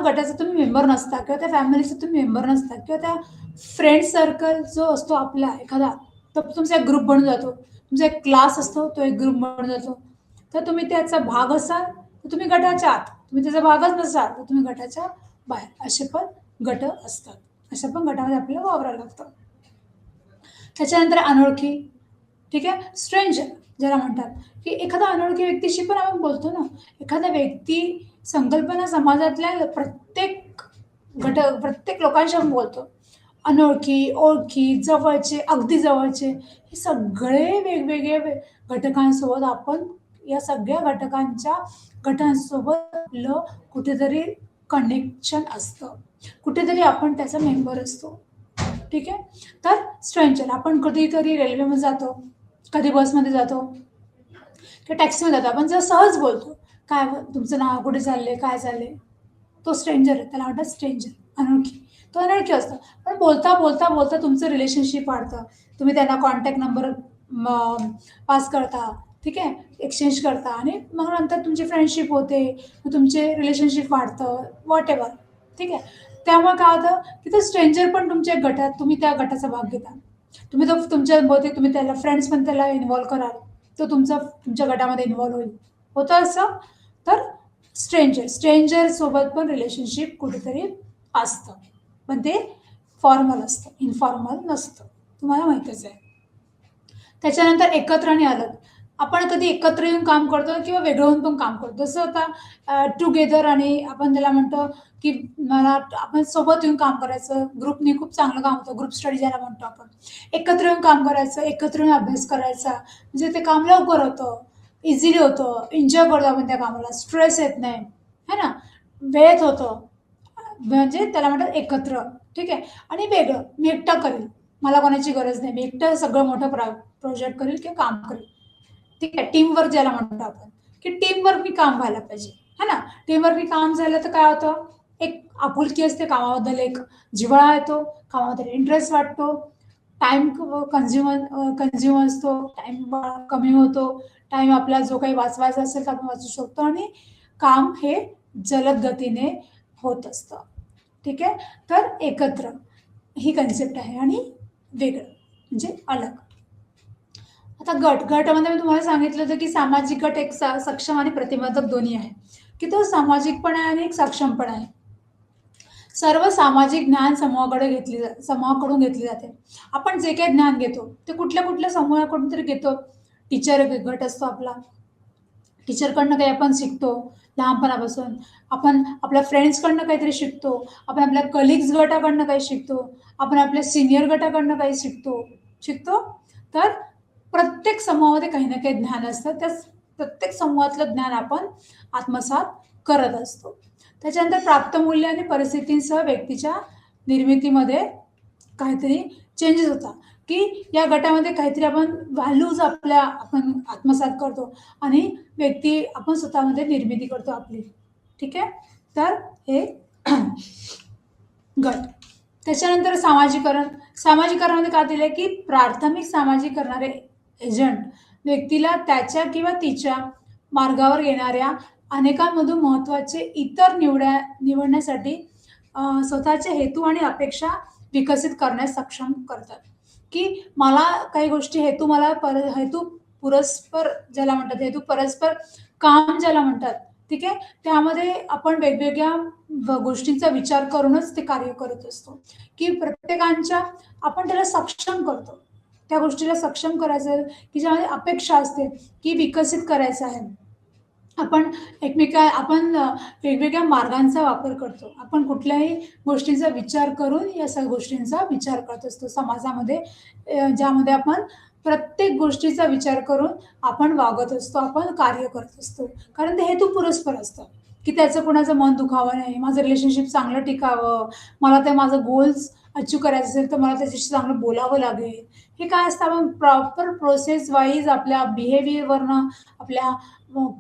गटाचा तुम्ही मेंबर नसता किंवा त्या फॅमिलीचा तुम्ही मेंबर नसता किंवा त्या फ्रेंड सर्कल जो असतो आपला एखादा, तो तुमचा एक ग्रुप बनून जातो. तुमचा एक क्लास असतो, तो एक ग्रुप बनून जातो. तर तुम्ही त्याचा भाग असाल तर तुम्ही गटाच्या आत, तुम्ही त्याचा भागच नसाल तर तुम्ही गटाच्या बाहेर. असे पण गट असतात. अशा पण गटामध्ये आपल्याला वावरायला लागतं. त्याच्यानंतर अनोळखी, ठीक आहे, स्ट्रेंजर ज्याला म्हणतात, की एखादा अनोळखी व्यक्तीशी पण आपण बोलतो ना. एखादा व्यक्ती, संकल्पना समाजातल्या प्रत्येक लोकांशी आपण बोलतो. अनोळखी, ओळखी, जवळचे, अगदी जवळचे, हे सगळे वेगवेगळे घटकांसोबत आपण, या सगळ्या घटांसोबत आपलं कुठेतरी कनेक्शन असतं, कुठेतरी आपण त्याचा मेंबर असतो. ठीक आहे. तर स्ट्रेंजर, आपण कधीतरी रेल्वेमध्ये जातो, कधी बसमध्ये जातो किंवा टॅक्सीमध्ये जातो, आपण जर सहज बोलतो, काय तुमचं नाव, कुठे चालले, काय चालले, तो स्ट्रेंजर आहे, त्याला म्हणतात स्ट्रेंजर, अनोळखी. तो अनोळखी असतो, पण बोलता बोलता बोलता तुमचं रिलेशनशिप वाढतं. तुम्ही त्यांना कॉन्टॅक्ट नंबर पास करता, ठीक आहे, एक्सचेंज करता, आणि मग नंतर तुमची फ्रेंडशिप होते, मग तुमचे रिलेशनशिप वाढतं, वॉट एव्हर. ठीक आहे. त्यामुळे काय होतं, की तो स्ट्रेंजर पण तुमच्या गटात, तुम्ही त्या गटाचा भाग घेता. तुम्ही तो तुमच्या बहुतेक तुम्ही त्याला फ्रेंड्स पण त्याला इन्व्हॉल्व कराल, तो तुमच्या गटामध्ये इन्व्हॉल्व होईल. होतं असं. तर स्ट्रेंजर सोबत पण रिलेशनशिप कुठेतरी असतं, पण ते फॉर्मल असतं, इन्फॉर्मल नसतं, तुम्हाला माहितीच आहे. त्याच्यानंतर एकत्र आणि अलग. आपण कधी एकत्र येऊन काम करतो किंवा वेगळं होऊन पण काम करतो. जसं आता टुगेदर, आणि आपण त्याला म्हणतो, की आपण सोबत येऊन काम करायचं, ग्रुपनी खूप चांगलं काम होतं, ग्रुप स्टडी ज्याला म्हणतो आपण. एकत्र येऊन काम करायचं, एकत्र येऊन अभ्यास करायचा, म्हणजे ते काम लवकर होतं, इझिली होतं, एन्जॉय करतो आपण त्या कामाला, स्ट्रेस येत नाही, है ना, वेळेत होतं, म्हणजे त्याला म्हणतात एकत्र. ठीक आहे. आणि वेगळं, मी एकटा करेल, मला कोणाची गरज नाही, मी एकटं सगळं मोठं प्रोजेक्ट करेल किंवा काम करेल. ठीक आहे. टीमवर्क ज्याला म्हणतो आपण, की टीमवर्क मी काम व्हायला पाहिजे, है ना. टीमवर्क काम झालं तर काय होतं, एक आपुलकी असते कामाबद्दल, एक जिव्हाळा येतो, कामाबद्दल इंटरेस्ट वाटतो, टाइम कंझ्युम असतो, टाइम कमी होतो, टाइम आपला जो काही वाचवायचा असेल तर आपण वाचू शकतो, आणि काम हे जलद गतीने होत असतं. ठीक आहे. तर एकत्र ही कन्सेप्ट आहे, आणि वेगळं म्हणजे अलग. आता गटामध्ये मी तुम्हाला सांगितलं होतं, की सामाजिक गट एक सक्षम आणि प्रतिबंधक दोन्ही आहे, की तो सामाजिक पण आहे आणि एक सक्षम पण आहे. सर्व सामाजिक ज्ञान समूहाकडून घेतली जाते. आपण जे काही ज्ञान घेतो ते कुठल्या समूहाकडून तरी घेतो. टीचर गट असतो आपला, टीचरकडनं काही आपण शिकतो लहानपणापासून, आपण आपल्या फ्रेंड्सकडनं काहीतरी शिकतो, आपण आपल्या कलिग्स गटाकडनं काही शिकतो, आपण आपल्या सिनियर गटाकडनं काही शिकतो. तर प्रत्येक समूहामध्ये काही ना काही ज्ञान असतं, त्या प्रत्येक समूहातलं ज्ञान आपण आत्मसात करत असतो. त्याच्यानंतर प्राप्त मूल्य आणि परिस्थितींसह व्यक्तीच्या निर्मितीमध्ये काहीतरी चेंजेस होतात, की या गटामध्ये काहीतरी आपण व्हॅल्यूज आपण आत्मसात करतो, आणि व्यक्ती आपण स्वतःमध्ये निर्मिती करतो आपली. ठीक आहे. तर हे गट. त्याच्यानंतर सामाजिकरणामध्ये काय दिलंय, की प्राथमिक सामाजिक करणारे एजंट व्यक्तीला त्याच्या किंवा तिच्या मार्गावर येणाऱ्या अनेकांमधून महत्वाचे इतर निवडण्यासाठी स्वतःचे हेतू आणि अपेक्षा विकसित करण्यास सक्षम करतात. की मला काही गोष्टी हेतू पुरस्पर ज्याला म्हणतात, हेतू परस्पर काम ज्याला म्हणतात. ठीक आहे. त्यामध्ये आपण वेगवेगळ्या गोष्टींचा विचार करूनच ते कार्य करत असतो, की आपण त्याला सक्षम करतो, त्या गोष्टीला सक्षम करायचं, की ज्यामध्ये अपेक्षा असते, की विकसित करायचं आहे. आपण वेगवेगळ्या मार्गांचा वापर करतो. आपण कुठल्याही गोष्टींचा विचार करून या सगळ्या गोष्टींचा विचार करत असतो समाजामध्ये, ज्यामध्ये आपण प्रत्येक गोष्टीचा विचार करून आपण वागत असतो, आपण कार्य करत असतो. कारण ते हेतू पुरस्पर असतं, की त्याचं कोणाचं मन दुखावं नाही, माझं रिलेशनशिप चांगलं टिकावं, मला ते माझं गोल्स अचीव्ह करायचं असेल तर मला त्याच्याशी चांगलं बोलावं लागेल. हे काय असतं, आपण प्रॉपर प्रोसेस वाईज आपल्या बिहेवियरवरनं, आपल्या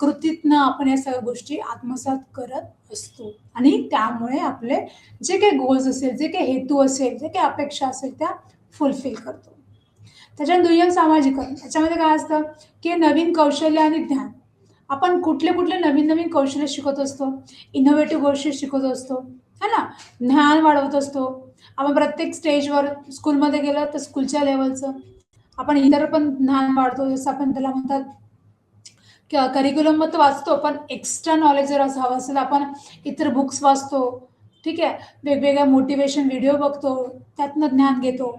कृतीतनं आपण या सगळ्या गोष्टी आत्मसात करत असतो आणि त्यामुळे आपले जे काही गोल्स असेल, जे काही हेतू असेल, जे काही अपेक्षा असेल त्या फुलफिल करतो. त्याच्यानंतर दुय्यम सामाजिकरण. याच्यामध्ये काय असतं, की नवीन कौशल्य आणि ज्ञान. आपण कुठले-कुठले नवीन-नवीन कौशल्य शिकत असतो, इनोव्हेटिव्ह गोष्टी शिकत असतो, है ना? ज्ञान वाढवत असतो. आपण प्रत्येक स्टेजवर स्कूलमध्ये गेलं तर स्कूलच्या लेव्हलचं, आपण इतर पण ज्ञान वाढतो. जसं आपण त्याला म्हणतात करिक्युलममध्ये वाचतो, पण एक्स्ट्रा नॉलेज जर असं हवं असेल, आपण इतर बुक्स वाचतो, ठीक आहे. वेगवेगळ्या मोटिव्हेशन व्हिडिओ बघतो, त्यातनं ज्ञान घेतो.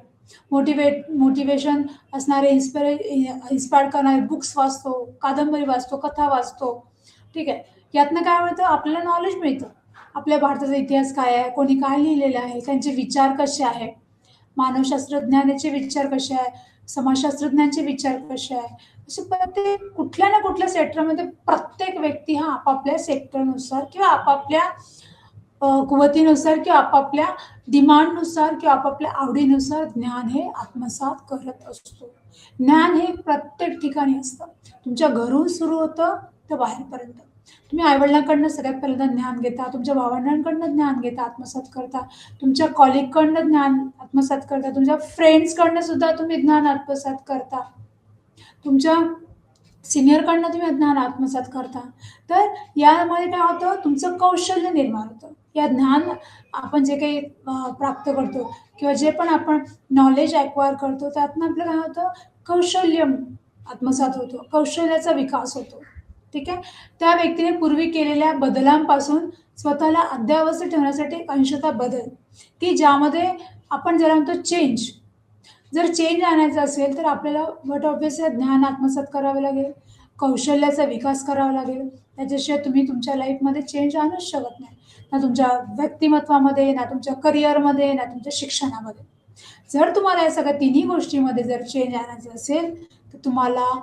मोटिव्हेशन असणारे इन्स्पायर करणारे बुक्स वाचतो, कादंबरी वाचतो, कथा वाचतो, ठीक आहे. यातनं काय मिळतं, आपल्याला नॉलेज मिळतं. आपल्या भारताचा इतिहास काय आहे, कोणी काय लिहिलेलं आहे, त्यांचे विचार कसे आहेत, मानवशास्त्रज्ञानाचे विचार कसे आहे, समाजशास्त्रज्ञांचे विचार कसे आहे. असे प्रत्येक कुठल्या ना कुठल्या सेक्टरमध्ये प्रत्येक व्यक्ती हा आपापल्या सेक्टरनुसार किंवा आपापल्या कुवतीनुसार किंवा आपापल्या डिमांडनुसार किंवा आपापल्या आवडीनुसार ज्ञान हे आत्मसात करत असतो. ज्ञान हे प्रत्येक ठिकाणी असतं. तुमच्या घरून सुरू होतं तर बाहेरपर्यंत. तुम्ही आई-वडिलांकडनं सगळ्यात पहिल्यांदा ज्ञान घेता, तुमच्या भावंडांकडनं ज्ञान घेता, आत्मसात करता, तुमच्या कलीगकडनं ज्ञान आत्मसात करता, तुमच्या फ्रेंड्सकडनं सुद्धा तुम्ही ज्ञान आत्मसात करता. तुमच्या सीनियरकडनं तुम्ही ज्ञान आत्मसात करता. तर यामध्ये काय होतं, तुमचं कौशल्य निर्माण होतं. या ज्ञान आपण जे काही प्राप्त करतो किंवा जे पण आपण नॉलेज ॲक्वायर करतो, त्यातनं आपलं काय होतं, कौशल्य आत्मसात होतो, कौशल्याचा विकास होतो. ठीक आहे. त्या व्यक्तीने पूर्वी केलेल्या बदलांपासून स्वतःला अद्ययावत ठेवण्यासाठी एक अंशतः बदल, की ज्यामध्ये आपण ज्याला म्हणतो चेंज. जर चेंज आणायचा असेल तर आपल्याला ऑब्व्हियसली ज्ञान आत्मसात करावं लागेल, कौशल्याचा विकास करावा लागेल. त्याच्याशिवाय तुम्ही तुमच्या लाईफमध्ये चेंज आणूच शकत नाही. ना तुमच्या व्यक्तिमत्त्वामध्ये, ना तुमच्या करिअरमध्ये, ना तुमच्या शिक्षणामध्ये. जर तुम्हाला या सगळ्या तिन्ही गोष्टीमध्ये जर चेंज आणायचं असेल, तर तुम्हाला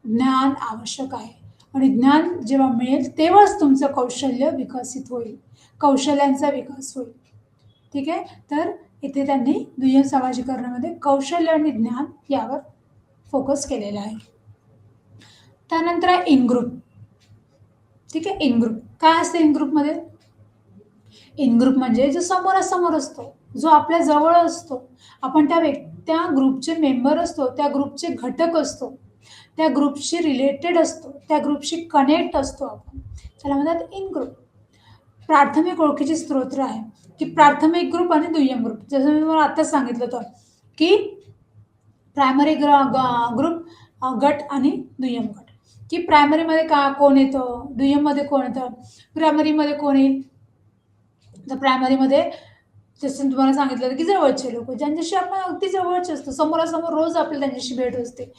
ज्ञान आवश्यक आहे आणि ज्ञान जेव्हा मिळेल तेव्हाच तुमचं कौशल्य विकसित होईल, कौशल्यांचा विकास होईल. ठीक आहे. तर इथे त्यांनी दुय्यम सामाजिकरणामध्ये कौशल्य आणि ज्ञान यावर फोकस केलेला आहे. त्यानंतर आहे इन ग्रुप. ठीक आहे. इन ग्रुप काय असतं, इन ग्रुपमध्ये? इन ग्रुप म्हणजे जो समोरासमोर असतो, जो आपल्या जवळ असतो, आपण त्या ग्रुपचे मेंबर असतो, त्या ग्रुपचे घटक असतो, त्या ग्रुपशी रिलेटेड असतो, त्या ग्रुपशी कनेक्ट असतो आपण, त्याला म्हणतात इन ग्रुप. प्राथमिक ओळखीचे स्तोत्र आहे, की प्राथमिक ग्रुप आणि दुय्यम ग्रुप. जसं मी तुम्हाला आत्ताच सांगितलं होतं, की प्रायमरी ग्रुप, गट आणि दुय्यम गट. की प्रायमरीमध्ये कोण येतं, दुय्यममध्ये कोण येतं. प्रायमरीमध्ये कोण येईल, तर प्रायमरीमध्ये जसं मी तुम्हाला सांगितलं होतं, की जवळचे लोक, ज्यांच्याशी आपण अगदी जवळचे असतो, समोरासमोर रोज आपल्याला त्यांच्याशी भेट असते,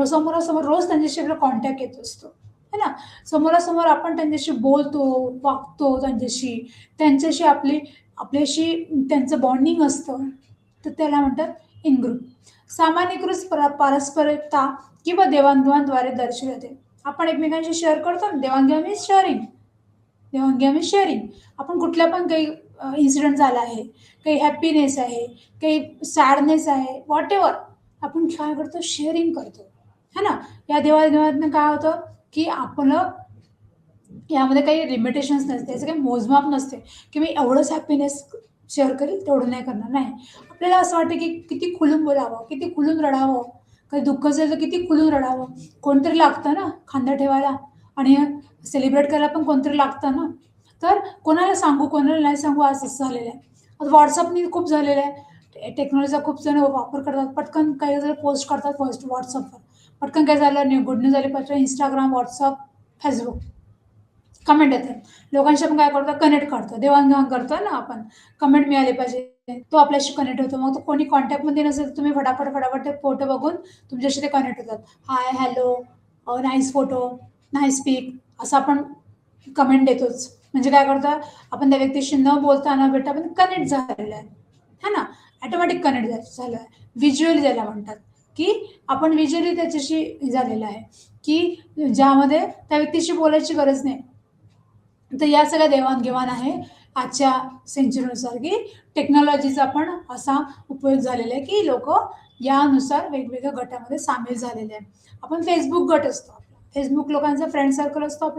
समोरासमोर रोज त्यांच्याशी आपला कॉन्टॅक्ट येत असतो, है ना. समोरासमोर आपण त्यांच्याशी बोलतो, वागतो, त्यांच्याशी आपल्याशी त्यांचं बॉन्डिंग असतं, तर त्याला म्हणतात इन ग्रुप. सामान्यीकृत पारस्परिकता किंवा देवाणघेवाणद्वारे दर्शवली जाते. आपण एकमेकांशी शेअर करतो ना, देवाणघेवाण मीन्स शेअरिंग. देवाणघेवाण मीन्स शेअरिंग. आपण कुठल्या पण काही इन्सिडेंट झाला आहे, काही हॅपीनेस आहे, काही सॅडनेस आहे, व्हॉटएव्हर, आपण काय करतो, शेअरिंग करतो, है ना. या देवाणघेवाणीतनं काय होतं, की आपलं यामध्ये काही लिमिटेशन्स नसते, याचं काही मोजमाप नसते, की मी एवढंच हॅपीनेस शेअर करेल, तेवढं नाही करणार. नाही, आपल्याला असं वाटतं की किती खुलून बोलावं, किती खुलून रडावं, काही दुःख असेल तर किती खुलून रडावं. कोणतरी लागतं ना खांदा ठेवायला आणि सेलिब्रेट करायला पण कोणतरी लागतं ना. तर कोणाला सांगू, कोणाला नाही सांगू, आज असं झालेलं आहे. आता व्हॉट्सअपनी खूप झालेलं आहे, टेक्नॉलॉजीचा खूप जण वापर करतात, पटकन काही जर पोस्ट करतात व्हॉट्सअपवर, पटकन काय झालं, गुड न्यूज झाली, पटकन इंस्टाग्राम, व्हॉट्सअप, फेसबुक कमेंट येतात. लोकांशी आपण काय करतो, कनेक्ट करतो, देवाणघेवाण करतो ना आपण, कमेंट मिळाली पाहिजे, तो आपल्याशी कनेक्ट होतो. मग तो कोणी कॉन्टॅक्टमध्ये नसेल तर तुम्ही फटाफट ते फोटो बघून तुमच्याशी ते कनेक्ट होतात. हाय, हॅलो, नाईस फोटो, नाईस पिक, असं आपण कमेंट देतोच. म्हणजे काय करतो, आपण त्या व्यक्तीशी न बोलता न भेटता आपण कनेक्ट झालेलं आहे, है ना. ऑटोमॅटिक कनेक्ट झालं आहे. व्हिज्युअली ज्याला म्हणतात, की आपण व्हिज्युअली त्याच्याशी झालेलं आहे, की ज्यामध्ये त्या व्यक्तीशी बोलायची गरज नाही. तर या सगळ्या देवाणघेवाण आहे आजच्या सेंचुरीनुसार, की टेक्नॉलॉजीचा पण असा उपयोग झालेला आहे की लोक यानुसार वेगवेगळ्या गटामध्ये सामील झालेले आहे. आपण फेसबुक गट असतो, फेसबुक लोकांचा फ्रेंड सर्कल असतो,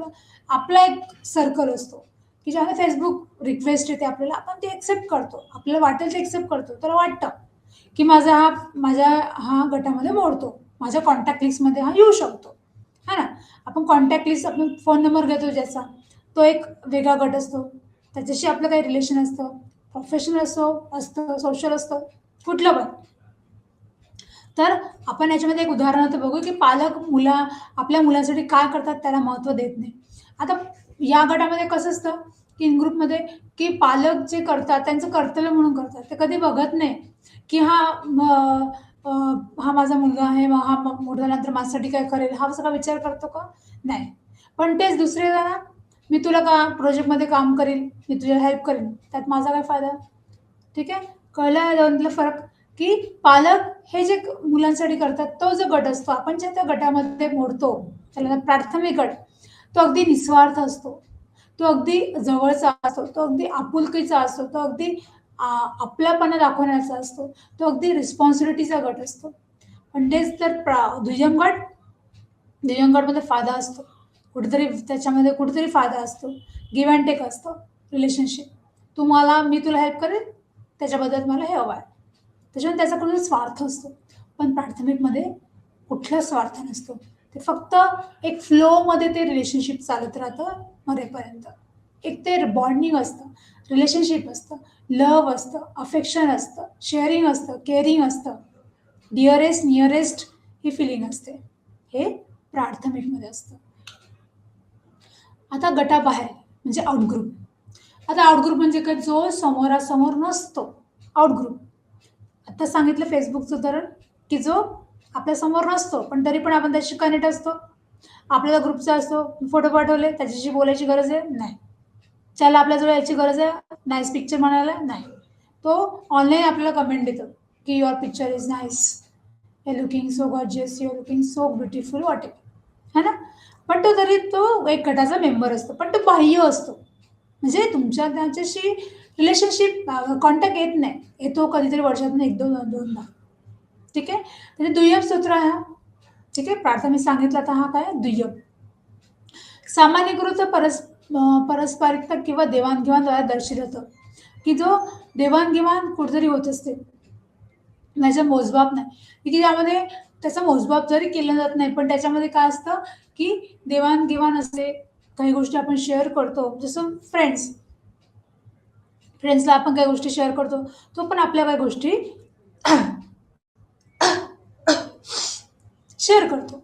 आपला एक सर्कल असतो की ज्याला फेसबुक रिक्वेस्ट येते आपल्याला, आपण ते एक्सेप्ट करतो, आपल्याला वाटेल ते एक्सेप्ट करतो. तर वाटतं की माझ्या हा गटामध्ये मोडतो, माझ्या कॉन्टॅक्ट लिस्टमध्ये हा येऊ शकतो, है ना. आपण कॉन्टॅक्ट लिस्ट, आपण फोन नंबर घेतो ज्याचा, तो एक वेगळा गट असतो, त्याच्याशी आपलं काही रिलेशन असतं, प्रोफेशनल असतं, सोशल असतं, कुठलं पण. तर आपण याच्यामध्ये एक उदाहरण तर बघू की पालक आपल्या मुलांसाठी काय करतात त्याला महत्त्व देत नाही. आता या गटामध्ये कसं असतं की इन ग्रुपमध्ये, की पालक जे करतात त्यांचं कर्तव्य म्हणून करतात, ते कधी बघत नाही की हा माझा मुलगा आहे, हा मोठा झाल्यानंतर माझ्यासाठी काय करेल, हा सगळा विचार करतो का? नाही. पण तेच दुसरे जण, मी तुला का प्रोजेक्टमध्ये काम करील, मी तुझ्या हेल्प करेन, त्यात माझा काय फायदा? ठीक आहे. कळलं दोन्हीतला फरक, की पालक हे जे मुलांसाठी करतात तो जो गट असतो, आपण ज्या त्या गटामध्ये मोडतो, त्याला प्राथमिक गट, तो अगदी निस्वार्थ असतो, तो अगदी जवळचा असतो, तो अगदी आपुलकीचा असतो, तो अगदी आपलापणा दाखवण्याचा असतो, तो अगदी रिस्पॉन्सिबिलिटीचा गट असतो. पण तेच तर दुय्यम गटमध्ये फायदा असतो, कुठेतरी त्याच्यामध्ये कुठेतरी फायदा असतो, गिव्ह अँड टेक असतं रिलेशनशिप. मी तुला हेल्प करेन, त्याच्याबद्दल मला हे हवं आहे, त्याच्यामुळे त्याचा कुठेतरी स्वार्थ असतो. पण प्राथमिकमध्ये कुठला स्वार्थ नसतो, ते फक्त एक फ्लोमध्ये ते रिलेशनशिप चालत राहतं मरेपर्यंत. एक ते बॉन्डिंग असतं, रिलेशनशिप असतं, लव्ह असतं, अफेक्शन असतं, शेअरिंग असतं, केअरिंग असतं, डिअरेस्ट निअरेस्ट ही फिलिंग असते. हे प्राथमिकमध्ये असतं. आता गटाबाहेर म्हणजे आउटग्रुप. आता आउटग्रुप म्हणजे काय, जो समोरासमोर नसतो, आउटग्रुप. आता सांगितलं फेसबुकचं उदाहरण, की जो आपल्या समोर नसतो पण तरी पण आपण त्याच्याशी कनेक्ट असतो, आपल्याला ग्रुपचा असतो, फोटो पाठवले त्याच्याशी बोलायची गरज आहे नाही, त्याला आपल्याजवळ यायची गरज आहे नाईस पिक्चर म्हणायला नाही, तो ऑनलाईन आपल्याला कमेंट देतो की your picture is nice, you looking so gorgeous, you looking so beautiful, what ever, है ना. पण तो एक गटाचा मेंबर असतो, पण तो बाह्य असतो, म्हणजे तुमच्या त्याच्याशी रिलेशनशिप कॉन्टॅक्ट येत नाही, येतो कधीतरी वर्षातून एक दोनदा. ठीक आहे. म्हणजे दुय्यम सूत्र आहे हा. ठीक आहे. प्राथमिक सांगितलं, आता हा काय दुय्यम. सामान्यीकृत परस्परिकता किंवा देवाणघेवाणद्वारे दर्शित होतं, की जो देवाणघेवाण कुठेतरी होत असते, त्याचा मोजमाप नाही, की त्यामध्ये त्याचा मोजमाप जरी केला जात नाही, पण त्याच्यामध्ये काय असतं की देवाणघेवाण असते, काही गोष्टी आपण शेअर करतो, जसं फ्रेंड्सला आपण काही गोष्टी शेअर करतो, तो पण आपल्या काही गोष्टी शेअर करतो,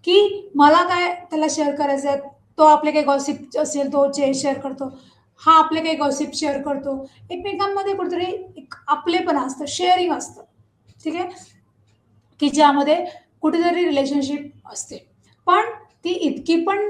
की मला काय त्याला शेअर करायचं आहे, तो आपले काही गॉसिप असेल तो शेअर करतो, हा आपले काही गॉसिप शेअर करतो. एकमेकांमध्ये कुठेतरी एक आपलेपणा असतं, शेअरिंग असतं. ठीक आहे. की ज्यामध्ये कुठेतरी रिलेशनशिप असते, पण ती इतकी पण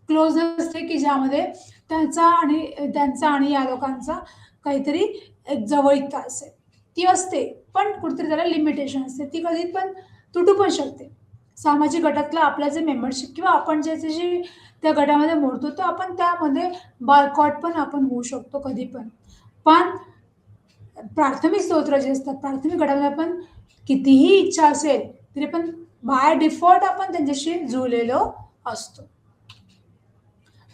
क्लोज असते की ज्यामध्ये त्यांचा आणि या लोकांचा काहीतरी एक जवळीकता असेल, ती असते, पण कुठेतरी त्याला लिमिटेशन असते, ती कधी पण तुटू पण शकते. सामाजिक गटातला आपल्या जे मेंबरशिप किंवा आपण ज्याच्याशी त्या गटामध्ये मोडतो, तो आपण त्यामध्ये बायकॉट पण आपण होऊ शकतो कधी पण. पण प्राथमिक स्तोत्र जे असतात, प्राथमिक गटामध्ये आपण कितीही इच्छा असेल तरी पण बाय डिफॉल्ट आपण त्यांच्याशी जुळलेलो असतो.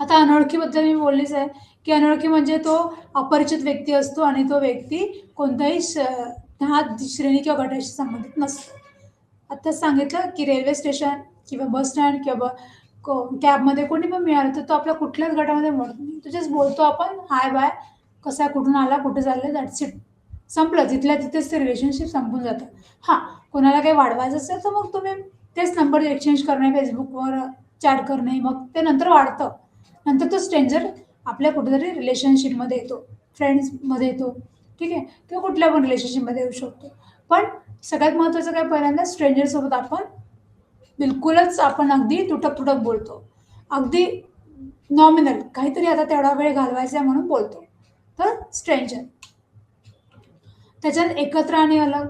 आता अनोळखीबद्दल मी बोललीच आहे, की अनोळखी म्हणजे तो अपरिचित व्यक्ती असतो आणि तो व्यक्ती कोणत्याही श्रेणी किंवा गटाशी संबंधित नसतो. आता सांगितलं की रेल्वे स्टेशन किंवा बस स्टँड किंवा कॅबमध्ये कोणी पण मिळालं तर तो आपल्या कुठल्याच गटामध्ये मोडत नाही, तो जस्ट बोलतो आपण हाय बाय, कसा, कुठून आला, कुठे चाललं, दॅट्स इट, संपलं. तिथल्या तिथेच ते रिलेशनशिप संपून जातं. हां, कोणाला काही वाढवायचं असेल तर मग तुम्ही तेच नंबर एक्सचेंज करणे, फेसबुकवर चॅट करणे, मग ते नंतर वाढतं. नंतर तो स्ट्रेंजर आपल्या कुठेतरी रिलेशनशिपमध्ये येतो, फ्रेंड्समध्ये येतो, ठीक आहे, किंवा कुठल्या पण रिलेशनशिपमध्ये येऊ शकतो. पण सगळ्यात महत्त्वाचं काय, पहिल्यांदा स्ट्रेंजरसोबत आपण अगदी तुटक बोलतो, अगदी नॉमिनल काहीतरी आता तेवढा वेळ घालवायचा आहे म्हणून बोलतो, तर स्ट्रेंजर. त्याच्यात एकत्र आणि अलग,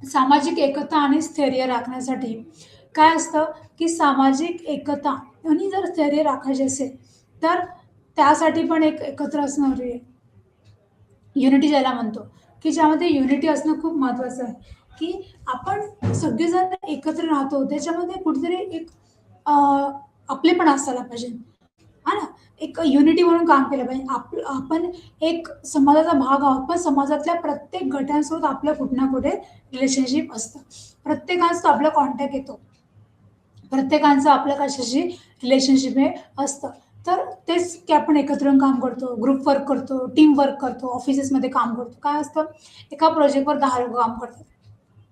सामाजिक एकता आणि स्थैर्य राखण्यासाठी काय असतं, की सामाजिक एकता आणि जर स्थैर्य राखायचे असेल तर त्यासाठी पण एक एकत्र असणं युनिटी ज्याला म्हणतो, की ज्यामध्ये युनिटी असणं खूप महत्वाचं आहे, की आपण सगळेजण एकत्र राहतो त्याच्यामध्ये कुठेतरी एक अ, आपलेपणा असायला पाहिजे. हां ना? एक युनिटी म्हणून काम केलं पाहिजे. आपण एक समाजाचा भाग आहोत, पण समाजातल्या प्रत्येक गटांसोबत आपलं कुठे ना कुठे रिलेशनशिप असतं. प्रत्येकाचा आपला कॉन्टॅक्ट येतो. प्रत्येकाचं आपलं कशाशी रिलेशनशिप हे असतं. तर तेच की आपण एकत्र येऊन काम करतो, ग्रुप वर्क करतो, टीम वर्क करतो, ऑफिसेसमध्ये काम करतो. काय असतं, एका प्रोजेक्टवर 10 लोकं काम करतात.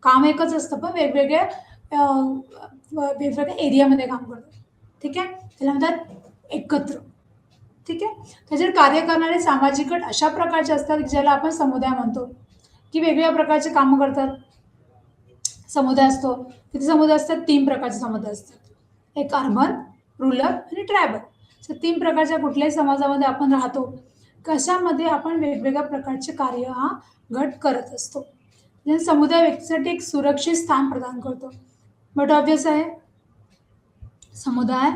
काम एकच असतं, पण वेगवेगळ्या वेगवेगळ्या एरियामध्ये काम करतात. ठीक आहे? त्याला म्हणतात एकत्र. ठीक आहे? त्याच्यात कार्य करणारे सामाजिक गट अशा प्रकारचे असतात, की ज्याला आपण समुदाय म्हणतो, की वेगवेगळ्या प्रकारचे कामं करतात. समुदाय असतो. किती समुदाय असतात? 3 प्रकारचे समुदाय असतात. एक अर्बन, रुरल आणि ट्रायबल. अशा 3 प्रकारच्या कुठल्याही समाजामध्ये आपण राहतो. कशामध्ये आपण वेगवेगळ्या प्रकारचे कार्य हा गट करत असतो. म्हणजे समुदाय व्यक्तीसाठी एक सुरक्षित स्थान प्रदान करतो. बट ऑब्व्हियस आहे, समुदाय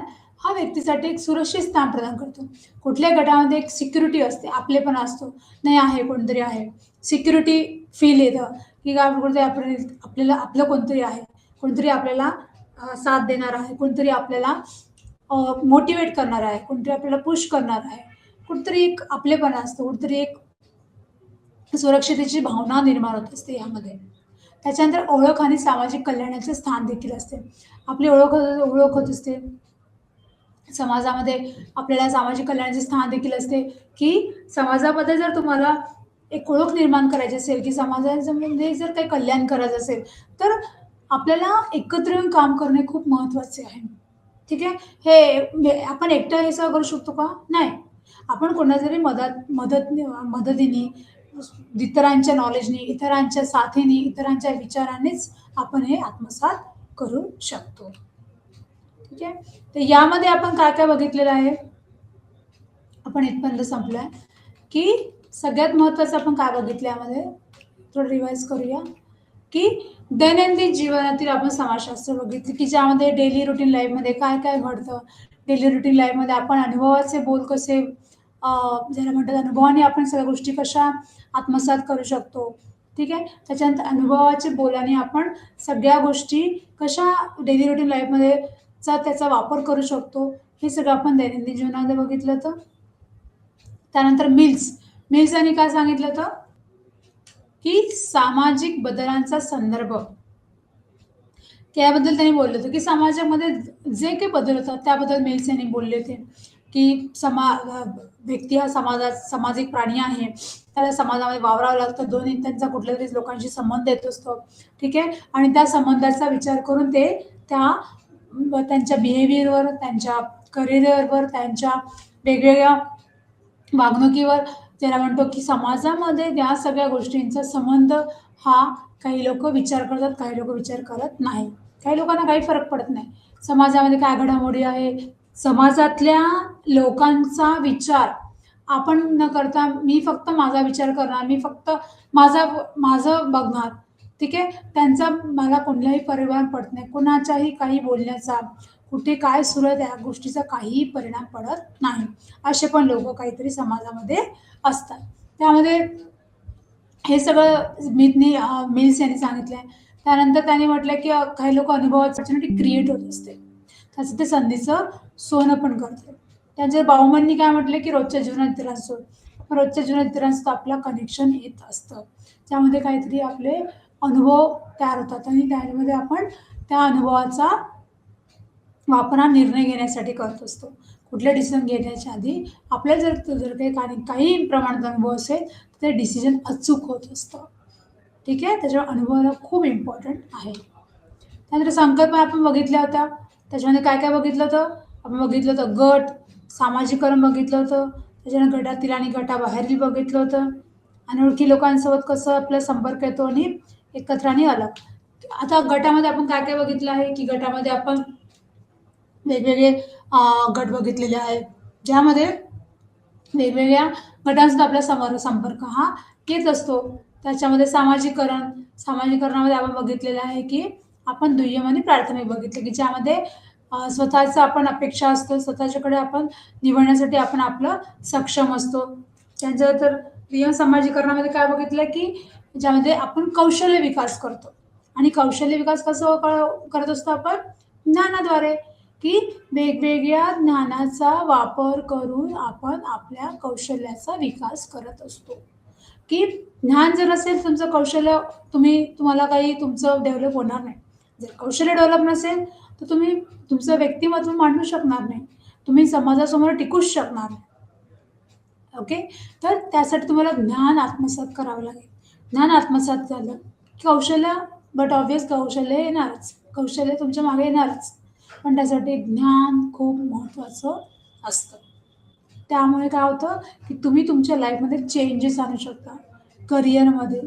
हा व्यक्तीसाठी एक सुरक्षित स्थान प्रदान करतो. कुठल्याही गटामध्ये एक सिक्युरिटी असते, आपलेपणा असतो. नाही आहे, कोणीतरी आहे. सिक्युरिटी फील येतं, की काय कुठेतरी आपल्याला आपलं कोणतरी आहे. कोणतरी आपल्याला साथ देणार आहे. कोणतरी आपल्याला मोटिव्हेट करणार आहे. कोणतरी आपल्याला पुश करणार आहे. कुठेतरी एक आपलेपणा असतो. कुठेतरी एक सुरक्षिततेची भावना निर्माण होत असते यामध्ये. त्याच्यानंतर ओळख आणि सामाजिक कल्याणाचे स्थान देखील असते. आपली ओळख होत असते. समाजामध्ये आपल्याला सामाजिक कल्याणाचे स्थान देखील असते, की समाजामध्ये जर तुम्हाला एक ओळख निर्माण करायची असेल, की समाजामध्ये जर काही कल्याण करायचं असेल, तर आपल्याला एकत्र येऊन काम करणे खूप महत्त्वाचे आहे. ठीक आहे. आपण एकटं हे सगळं करू शकतो का? नाही. आपण कोणाच्या तरी मदतीने, इतरांच्या नॉलेजनी, इतरांच्या साथीने, इतरांच्या विचारानेच आपण हे आत्मसात करू शकतो. ठीक आहे. तर यामध्ये आपण काय-काय बघितलेलं आहे? आपण इथपर्यंत संपलोय, की सगळ्यात महत्त्वाचं आपण काय बघितलं यामध्ये? थोडं रिवाईज करूया, की दैनंदिन जीवनातील आपण समाजशास्त्र बघितले, की ज्यामध्ये डेली रूटीन लाईफमध्ये काय-काय घडतं. डेली रूटीन लाईफमध्ये आपण अनुभवाचे बोल कसे ज्याला म्हणतात अनुभवाने आपण सगळ्या गोष्टी कशा आत्मसात करू शकतो. ठीक आहे. त्याच्यानंतर अनुभवाच्या बोलाने आपण सगळ्या गोष्टी कशा डेली रूटीन लाईफमध्ये त्याचा वापर करू शकतो. हे सगळं आपण दैनंदिन जीवनामध्ये बघितलं होतं. त्यानंतर मिल्स यांनी काय सांगितलं होतं, की सामाजिक बदलांचा संदर्भ. त्याबद्दल त्यांनी बोलले होते, की समाजामध्ये जे काही बदल होतात त्याबद्दल मिल्स यांनी बोलले होते, की व्यक्ती हा सामाजिक प्राणी आहे. त्याला समाजामध्ये वावरावं लागतं. दोन्ही त्यांचा कुठल्यातरी लोकांशी संबंध येत असतो. ठीक आहे. आणि त्या संबंधाचा विचार करून ते त्यांच्या बिहेवियरवर, त्यांच्या करिअरवर, त्यांच्या वेगवेगळ्या वागणुकीवर ज्याला म्हणतो, की समाजामध्ये या सगळ्या गोष्टींचा संबंध हा काही लोकं विचार करतात, काही लोकं विचार करत नाही. काही लोकांना काही फरक पडत नाही. समाजामध्ये काय घडामोडी आहे, समाजातल्या लोकांचा विचार आपण न करता मी फक्त माझा विचार करणार, मी फक्त माझं बघणार. ठीक आहे. त्यांचा मला कुठलाही परिणाम पडत नाही. कुणाच्याही काही बोलण्याचा, कुठे काय सुरू आहे त्या गोष्टीचा काहीही परिणाम पडत नाही. असे पण लोकं काहीतरी समाजामध्ये असतात. त्यामध्ये हे सगळं मिल्स यांनी सांगितलंय. त्यानंतर त्यांनी म्हटलं, की काही लोकं अनुभवाची ऑपॉर्च्युनिटी क्रिएट होत असते. त्याचं ते संधीचं सोनं पण करतात. त्यांच्या बाउमननी काय म्हटलं, की रोजच्या जीवनात इतरांसोबत रोजच्या जीवनात इतरांसोबत आपलं कनेक्शन येत असतं. त्यामध्ये काहीतरी आपले अनुभव तयार होतात आणि त्यामध्ये आपण त्या अनुभवाचा वापर हा निर्णय घेण्यासाठी करत असतो. कुठले डिसिजन घेण्याच्या आधी आपल्याला जर काही प्रमाणात अनुभव असेल, तर ते डिसिजन अचूक होत असतं. ठीक आहे. त्याच्यामुळे अनुभवाला खूप इम्पॉर्टंट आहे. त्यानंतर संकल्पना आपण बघितल्या होत्या. त्याच्यामध्ये काय-काय बघितलं होतं? आपण बघितलं होतं गट, सामाजिकरण बघितलं होतं. त्याच्यानंतर गटातील आणि गटाबाहेरील बघितलं होतं. अनोळखी लोकांसोबत कसं आपला संपर्क येतो आणि एकत्र आणि अलग. आता गटामध्ये आपण काय-काय बघितलं आहे, की गटामध्ये आपण वेगवेगळे गट बघितलेले आहेत. ज्यामध्ये वेगवेगळ्या गटांसोबत आपला संपर्क हा येत असतो. त्याच्यामध्ये सामाजिकरणामध्ये आपण बघितलेलं आहे, की आपण दुय्यम आणि प्राथमिक बघितलं, की ज्यामध्ये स्वतःचा आपण अपेक्षा असतो, स्वतःच्याकडे आपण निवडण्यासाठी आपण आपलं सक्षम असतो. त्यानंतर रिअल समाजीकरणामध्ये काय बघितलं, की ज्यामध्ये आपण कौशल्य विकास करतो आणि कौशल्य विकास कसं करत असतो आपण? ज्ञानाद्वारे, की वेगवेगळ्या ज्ञानाचा वापर करून आपण आपल्या कौशल्याचा विकास करत असतो. की ज्ञान जर असेल तुमचं कौशल्य तुम्हाला काही तुमचं डेव्हलप होणार नाही. जर कौशल्य डेव्हलप नसेल, तर तुम्ही तुमचं व्यक्तिमत्व मांडू शकणार नाही. तुम्ही समाजासमोर टिकूच शकणार नाही. ओके. तर त्यासाठी तुम्हाला ज्ञान आत्मसात करावं लागेल. ज्ञान आत्मसात झालं, की कौशल्य बट ऑब्व्हियस कौशल्य येणारच. कौशल्य तुमच्या मागे येणारच. पण त्यासाठी ज्ञान खूप महत्त्वाचं असतं. त्यामुळे काय होतं, की तुम्ही तुमच्या लाईफमध्ये चेंजेस आणू शकता. करिअरमध्ये,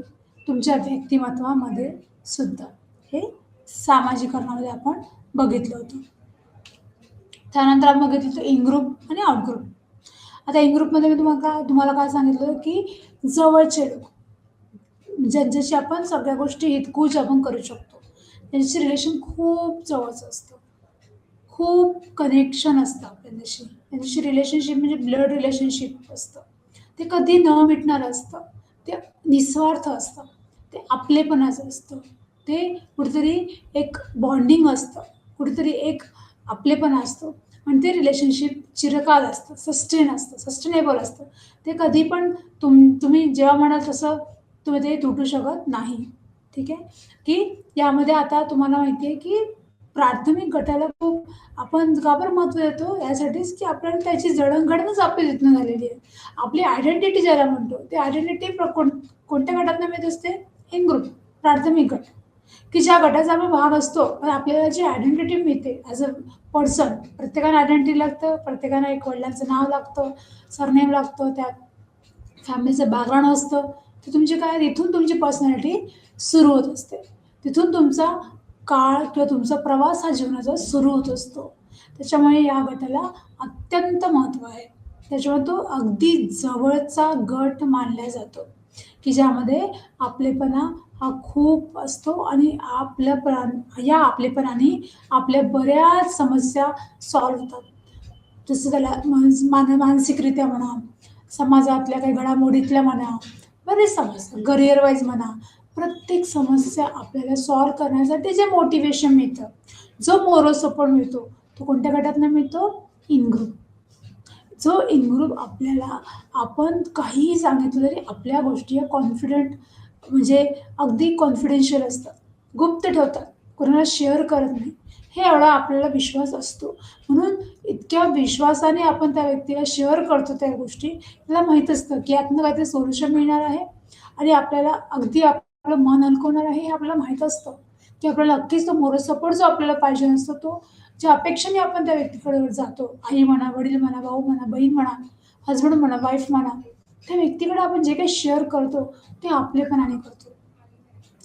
तुमच्या व्यक्तिमत्त्वामध्ये सुद्धा. हे सामाजिकरणामध्ये आपण बघितलं होतं. त्यानंतर आपण बघितलं होतं इन ग्रुप आणि आउट ग्रुप. आता इन ग्रुपमध्ये मी तुम्हाला काय सांगितलं, की जवळचे लोक, ज्यांच्याशी आपण सगळ्या गोष्टी हितगुज आपण करू शकतो. त्यांच्याशी रिलेशन खूप जवळचं असतं. खूप कनेक्शन असतं आपल्याशी. त्यांच्याशी रिलेशनशिप म्हणजे ब्लड रिलेशनशिप असतं. ते कधी न मिटणारं असतं. ते निस्वार्थ असतं. ते आपलेपणाचं असतं. ते कुठेतरी एक बॉन्डिंग असतं. कुठेतरी एक आपलेपणा असतो आणि ते रिलेशनशिप चिरकाल असतं, सस्टेन असतं, सस्टेनेबल असतं. ते कधी पण तुम्ही जेव्हा म्हणाल तसं तुम्ही ते तुटू शकत नाही. ठीक आहे? की यामध्ये आता तुम्हाला माहिती आहे, की प्राथमिक गटाला खूप आपण का बरं महत्त्व देतो? यासाठीच की आपल्याला त्याची जडणघडणच आपली तिथनं झालेली आहे. आपली आयडेंटिटी ज्याला म्हणतो, ती आयडेंटिटी कोणत्या गटातनं मिळत असते? इन ग्रुप, प्राथमिक गट, की ज्या गटाचा आपण भाग असतो. पण आपल्याला जी आयडेंटिटी मिळते ॲज अ पर्सन, प्रत्येकाला आयडेंटिटी लागतं, प्रत्येकाला एक वडिलांचं नाव लागतं, सरनेम लागतं, त्या फॅमिलीचं बॅकग्राऊंड असतं. तर तुमची काय तिथून तुमची पर्सनॅलिटी सुरू होत असते. तिथून तुमचा काळ किंवा तुमचा प्रवास हा जीवनाचा सुरू होत असतो. त्याच्यामुळे या गटाला अत्यंत महत्त्व आहे. त्याच्यामुळे तो अगदी जवळचा गट मानला जातो, की ज्यामध्ये आपलेपणा हा खूप असतो आणि या आपलेपणाने आपल्या बऱ्याच समस्या सॉल्व्ह होतात. जसं त्याला मानसिकरित्या म्हणा, समाजातल्या काही घडामोडीतल्या म्हणा, बरेच समस्या, करिअर वाईज म्हणा, प्रत्येक समस्या आपल्याला सॉल्व्ह करण्यासाठी जे मोटिव्हेशन मिळतं, जो मोरल सपोर्ट मिळतो, तो कोणत्या गटातनं मिळतो? In group. जो इन ग्रुप आपल्याला आपण काहीही सांगितलं तरी आपल्या गोष्टी या कॉन्फिडंट म्हणजे अगदी कॉन्फिडेन्शियल असतात. गुप्त ठेवतात. कोणाला शेअर करत नाही. हे एवढा आपल्याला विश्वास असतो. म्हणून इतक्या विश्वासाने आपण त्या व्यक्तीला शेअर करतो त्या गोष्टी. त्याला माहीत असतं, की यातनं काहीतरी सोल्युशन मिळणार आहे आणि आपल्याला अगदी आपलं मन हलकवणार आहे हे आपल्याला माहीत असतं, की आपल्याला नक्कीच तो मोरल सपोर्ट जो आपल्याला पाहिजे असतो तो ज्या अपेक्षेने आपण त्या व्यक्तीकडे जातो, आई म्हणा, वडील म्हणा, भाऊ म्हणा, बहीण म्हणा, हसबंड म्हणा, वाईफ म्हणा, त्या व्यक्तीकडे आपण जे काही शेअर करतो ते आपलेपणाने करतो.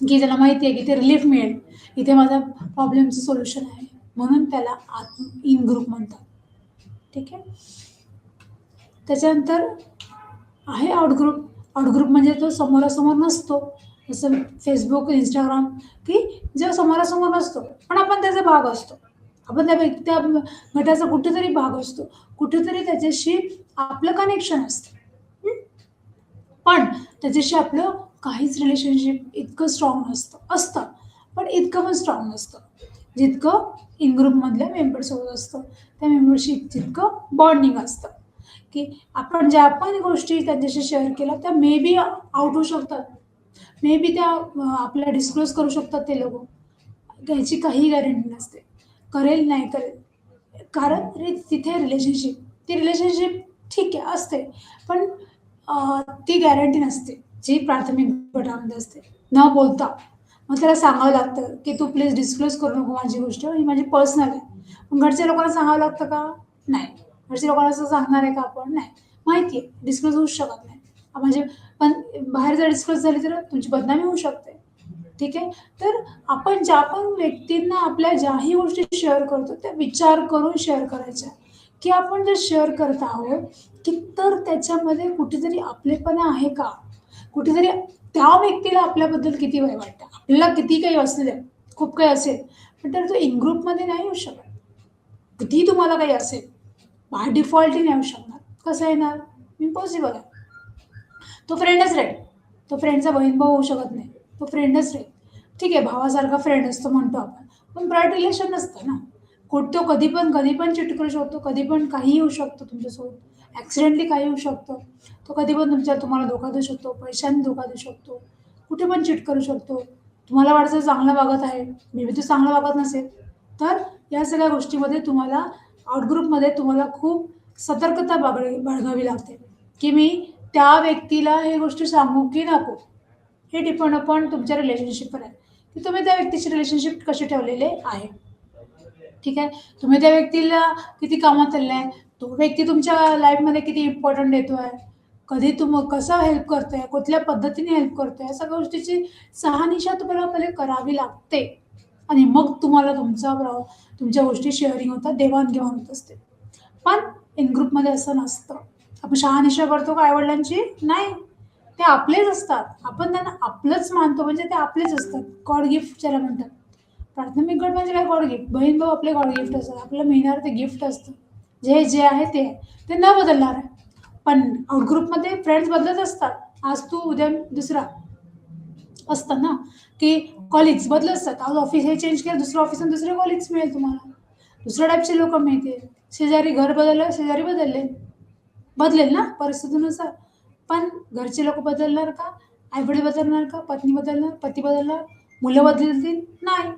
की त्याला माहिती आहे की ते रिलीफ मिळेल. इथे माझा प्रॉब्लेमचं सोल्युशन आहे. म्हणून त्याला इन ग्रुप म्हणतात. ठीक आहे. त्याच्यानंतर आहे आउट ग्रुप. आउट ग्रुप म्हणजे तो समोरासमोर नसतो. जसं Facebook, Instagram, की जो समोरासमोर नसतो. पण आपण त्याचा भाग असतो. आपण त्या गटाचा कुठेतरी भाग असतो. कुठेतरी त्याच्याशी आपलं कनेक्शन असतं. हं. पण त्याच्याशी आपलं काहीच रिलेशनशिप इतकं स्ट्राँग नसतं. असतं, पण इतकं पण स्ट्राँग नसतं. जितकं इन ग्रुपमधल्या मेंबर्ससोबत असतं. त्या मेंबरशी जितकं बॉन्डिंग असतं, की आपण ज्या पण गोष्टी त्यांच्याशी शेअर केल्या त्या मे बी आउट होऊ शकतात. मे बी त्या आपल्याला डिस्क्लोज करू शकतात ते लोकं. याची काही गॅरंटी नसते. करेल, नाही करेल. कारण तिथे रिलेशनशिप, ती रिलेशनशिप ठीक आहे असते. पण ती गॅरंटी नसते, जी प्राथमिक गटामध्ये असते. न बोलता मग त्याला सांगावं लागतं, की "तू प्लीज डिस्क्लोज करू नको माझी गोष्ट, ही माझी पर्सनल आहे." मग घरच्या लोकांना सांगावं लागतं का? नाही. घरच्या लोकांना असं सांगणार आहे का आपण? नाही. माहिती आहे डिस्क्लोज होऊच शकत नाही. म्हणजे पण बाहेर जर डिस्क्लोज झाली तर तुमची बदनामी होऊ शकते. ठीक आहे. तर आपण ज्या पण व्यक्तींना आपल्या ज्याही गोष्टी शेअर करतो, त्या विचार करून शेअर करायच्या, की आपण जे शेअर करत आहोत, की तर त्याच्यामध्ये कुठेतरी आपलेपणा आहे का? कुठेतरी त्या व्यक्तीला आपल्याबद्दल किती वाईट वाटतं. आपल्याला किती काही असू द्या, खूप काही असेल, पण तर तो इन ग्रुपमध्ये नाही होऊ शकत. कितीही तुम्हाला काही असेल, बाय डिफॉल्टही नाही येऊ शकणार. कसं येणार? इम्पॉसिबल आहे. तो फ्रेंडच राहील. तो फ्रेंडचा बहीण भाऊ होऊ शकत नाही. तो फ्रेंडच राहील. ठीक आहे, भावासारखा फ्रेंड असतो म्हणतो आपण. पण ब्लड रिलेशन नसतं ना. तो कधी पण चीट करू शकतो, कधी पण काहीही होऊ शकतं तुमच्यासोबत. ॲक्सिडेंटली काही होऊ शकतं. तो कधी पण तुम्हाला धोका देऊ शकतो, पैशाने धोका देऊ शकतो, कुठे पण चीट करू शकतो. तुम्हाला वाटतं चांगलं वागत आहे, मे बी तो चांगलं वागत नसेल. तर या सगळ्या गोष्टीमध्ये तुम्हाला आउटग्रुपमध्ये तुम्हाला खूप सतर्कता बाळगावी लागते, की मी त्या व्यक्तीला हे गोष्टी सांगू की नको. हे डिपेंड अपॉन तुमच्या रिलेशनशिपवर आहे, की तुम्ही त्या व्यक्तीची रिलेशनशिप कशी ठेवलेले आहे. ठीक आहे. तुम्ही त्या व्यक्तीला किती कामात आणलंय, तो व्यक्ती तुमच्या लाईफमध्ये किती इम्पॉर्टंट देतोय, कधी कसं हेल्प करतोय, कुठल्या पद्धतीने हेल्प करतोय, या सगळ्या गोष्टीची शहानिशा तुम्हाला पहिले करावी लागते आणि मग तुम्हाला तुमच्या गोष्टी शेअरिंग होतात, देवाणघेवाण होत असते. पण इन ग्रुपमध्ये असं नसतं. आपण शहानिशा करतो का आई-वडिलांची? नाही. ते आपलेच असतात. आपण त्यांना आपलंच मानतो, म्हणजे ते आपलेच असतात. गॉड गिफ्ट ज्याला म्हणतात. प्राथमिक गट म्हणजे काय? God gift. बहीण-भाऊ आपले गॉड गिफ्ट असतात. आपल्याला मिळणारं ते गिफ्ट असतं. जे आहे ते आहे. ते न बदलणार आहे. पण आउटग्रुपमध्ये फ्रेंड्स बदलत असतात. आज तू, उद्या दुसरा असतं ना, की कॉलिग्स बदलत असतात. आज ऑफिस हे चेंज केलं, दुसरं ऑफिस आणि दुसरे कॉलिग्स मिळेल तुम्हाला. दुसऱ्या टाईपचे लोकं मिळतील. शेजारी घर बदललं, शेजारी बदलले. बदलेल ना परिस्थितीनुसार. पण घरचे लोकं बदलणार का? आई-वडील बदलणार का? पत्नी बदलणार, पती बदलणार, मुलं बदलतील? नाही.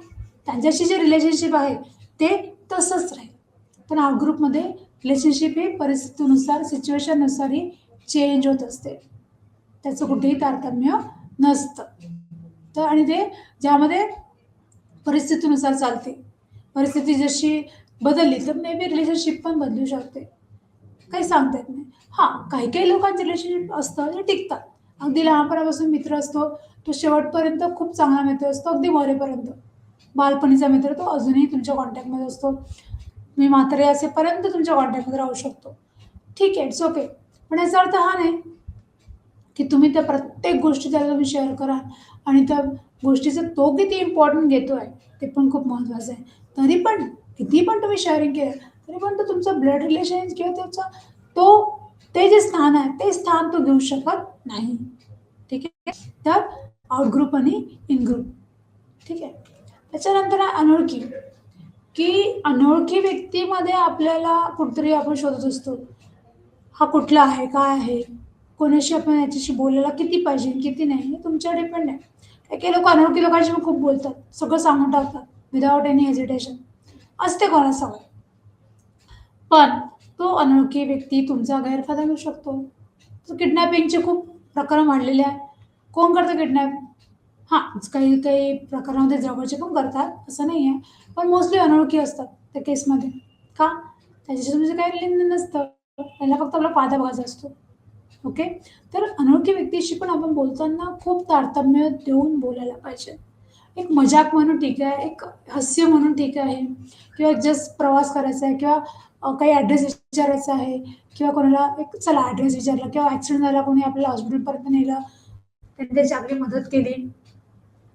त्यांच्याशी जे रिलेशनशिप आहे ते तसंच राहील. पण आउट ग्रुपमध्ये रिलेशनशिप हे परिस्थितीनुसार, सिच्युएशननुसारही चेंज होत असते. त्याचं कुठेही तारतम्य नसतं. तर आणि ते ज्यामध्ये परिस्थितीनुसार चालते. परिस्थिती जशी बदलली तर मे बी रिलेशनशिप पण बदलू शकते. काही सांगता येत नाही. हां, काही-काही लोकांचे रिलेशनशिप असतं ते टिकतात. अगदी लहानपणापासून मित्र असतो, तो शेवटपर्यंत खूप चांगला मित्र असतो, अगदी मरेपर्यंत. बालपणीचा मित्र तो अजूनही तुमच्या कॉन्टॅक्टमध्ये असतो. तुम्ही म्हातारे असेपर्यंत तुमच्या कॉन्टॅक्टमध्ये राहू शकतो. ठीक आहे, इट्स ओके. पण याचा अर्थ हा नाही, की तुम्ही त्या प्रत्येक गोष्टी त्याला तुम्ही शेअर करा आणि त्या गोष्टीचं तो किती इम्पॉर्टंट घेतोय ते पण खूप महत्त्वाचं आहे. तरी पण किती पण तुम्ही शेअरिंग केलं, तरी पण तो तुमचं ब्लड रिलेशन किंवा त्याचा तो ते जे स्थान आहे, ते स्थान तो घेऊ शकत नाही. ठीक आहे. तर आउट ग्रुप आणि इन ग्रुप. ठीक आहे. त्याच्यानंतर आहे अनोळखी, की अनोळखी व्यक्तीमध्ये आपल्याला कुठेतरी आपण शोधत असतो. हा कुठला आहे, काय आहे, कोणाशी आपण याच्याशी बोलायला किती पाहिजे, किती नाही, हे तुमच्यावर डिपेंड आहे. काही-काही लोकं अनोळखी लोकांशी पण खूप बोलतात. सगळं सांगून टाकतात विदाऊट एनी हेजिटेशन. असते कोणाला सवय. पण तो अनोळखी व्यक्ती तुमचा गैरफायदा घेऊ शकतो. तर किडनॅपिंगचे खूप प्रकरण वाढलेले आहे. कोण करतं किडनॅप? हां, काही-काही प्रकारामध्ये जवळचे पण करतात, असं नाही आहे. पण मोस्टली अनोळखी असतात त्या केसमध्ये. का? त्याच्याशी तुमचं काही लेनदेन नसतं. त्याला फक्त आपला फायदा बघायचा असतो. ओके. तर अनोळखी व्यक्तीशी पण आपण बोलताना खूप तारतम्य देऊन बोलायला पाहिजे. एक मजाक म्हणून ठीक आहे, एक हास्य म्हणून ठीक आहे किंवा जस्ट प्रवास करायचा आहे किंवा काही ॲड्रेस विचारायचा आहे किंवा कोणाला एक चला ॲड्रेस विचारला किंवा ॲक्सिडेंट झाला, कोणी आपल्याला हॉस्पिटलपर्यंत नेलं, त्यांनी त्याची आपली मदत केली.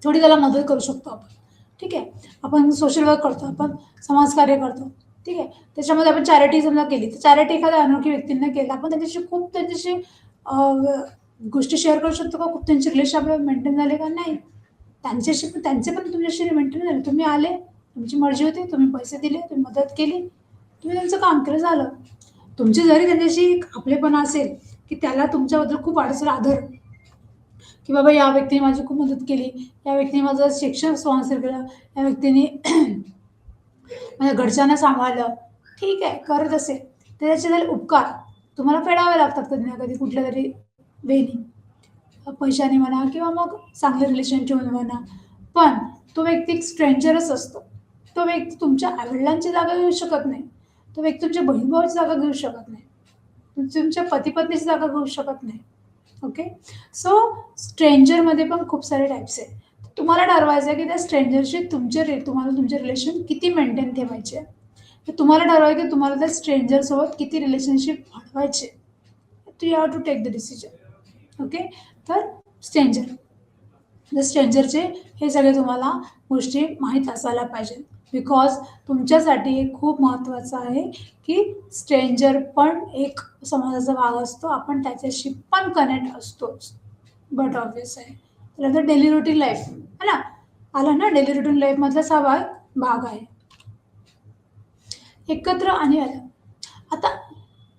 थोडी त्याला मदत करू शकतो आपण. ठीक आहे. आपण सोशल वर्क करतो, आपण समाजकार्य करतो. ठीक आहे. त्याच्यामध्ये आपण चॅरिटी समजा केली, तर चॅरिटी एखाद्या अनोळखी व्यक्तींना केलं, आपण त्यांच्याशी अ, गोष्टी शेअर करू शकतो का? खूप त्यांचे रिलेशन आपल्याला मेंटेन झाले का? नाही. त्यांचे पण तुमच्याशी मेंटेन झाले. तुम्ही आले, तुमची मर्जी होती, तुम्ही पैसे दिले, तुम्ही मदत केली, तुम्ही त्यांचं काम केलं, झालं. तुमची जरी त्यांच्याशी एक आपलेपणा असेल, की त्याला तुमच्याबद्दल खूप वाटत आदर, की बाबा या व्यक्तीने माझी खूप मदत केली, या व्यक्तीने माझं शिक्षण स्पॉन्सर केलं, या व्यक्तीने माझ्या घरच्यांना सांभाळलं. ठीक आहे, करत असेल. तर त्याचे झाले उपकार. तुम्हाला फेडावे लागतात कधी ना कधी कुठल्यातरी वेनी. पैशाने म्हणा किंवा मग चांगलं रिलेशन ठेवून म्हणा. पण तो व्यक्ती एक स्ट्रेंजरच असतो. तो व्यक्ती तुमच्या आई-वडिलांची जागा घेऊ शकत नाही. तो व्यक्ती तुमच्या बहीण-भावाची जागा घेऊ शकत नाही. तुमच्या पती-पत्नीची जागा घेऊ शकत नाही. ओके. सो स्ट्रेंजरमध्ये पण खूप सारे टाइप्स आहेत. तुम्हाला ठरवायचं आहे की त्या स्ट्रेंजरशी तुम्हाला तुमचे रिलेशन किती मेंटेन ठेवायचे आहे. तर तुम्हाला ठरवायचं की तुम्हाला त्या स्ट्रेंजरसोबत किती रिलेशनशिप वाढवायचे. You have to take the decision. Okay. तर स्ट्रेंजर. स्ट्रेंजरचे हे सगळे तुम्हाला गोष्टी माहीत असायला पाहिजेत. बिकॉज तुमच्यासाठी हे खूप महत्त्वाचं आहे की स्ट्रेंजर पण एक समाजाचा भाग असतो, आपण त्याच्याशी पण कनेक्ट असतोच. बट ऑब्वियस आहे. तर डेली रुटीन लाईफ है ना, आला ना, डेली रुटीन लाईफ मधलाच हा भाग आहे. एकत्र आणि अलग. आता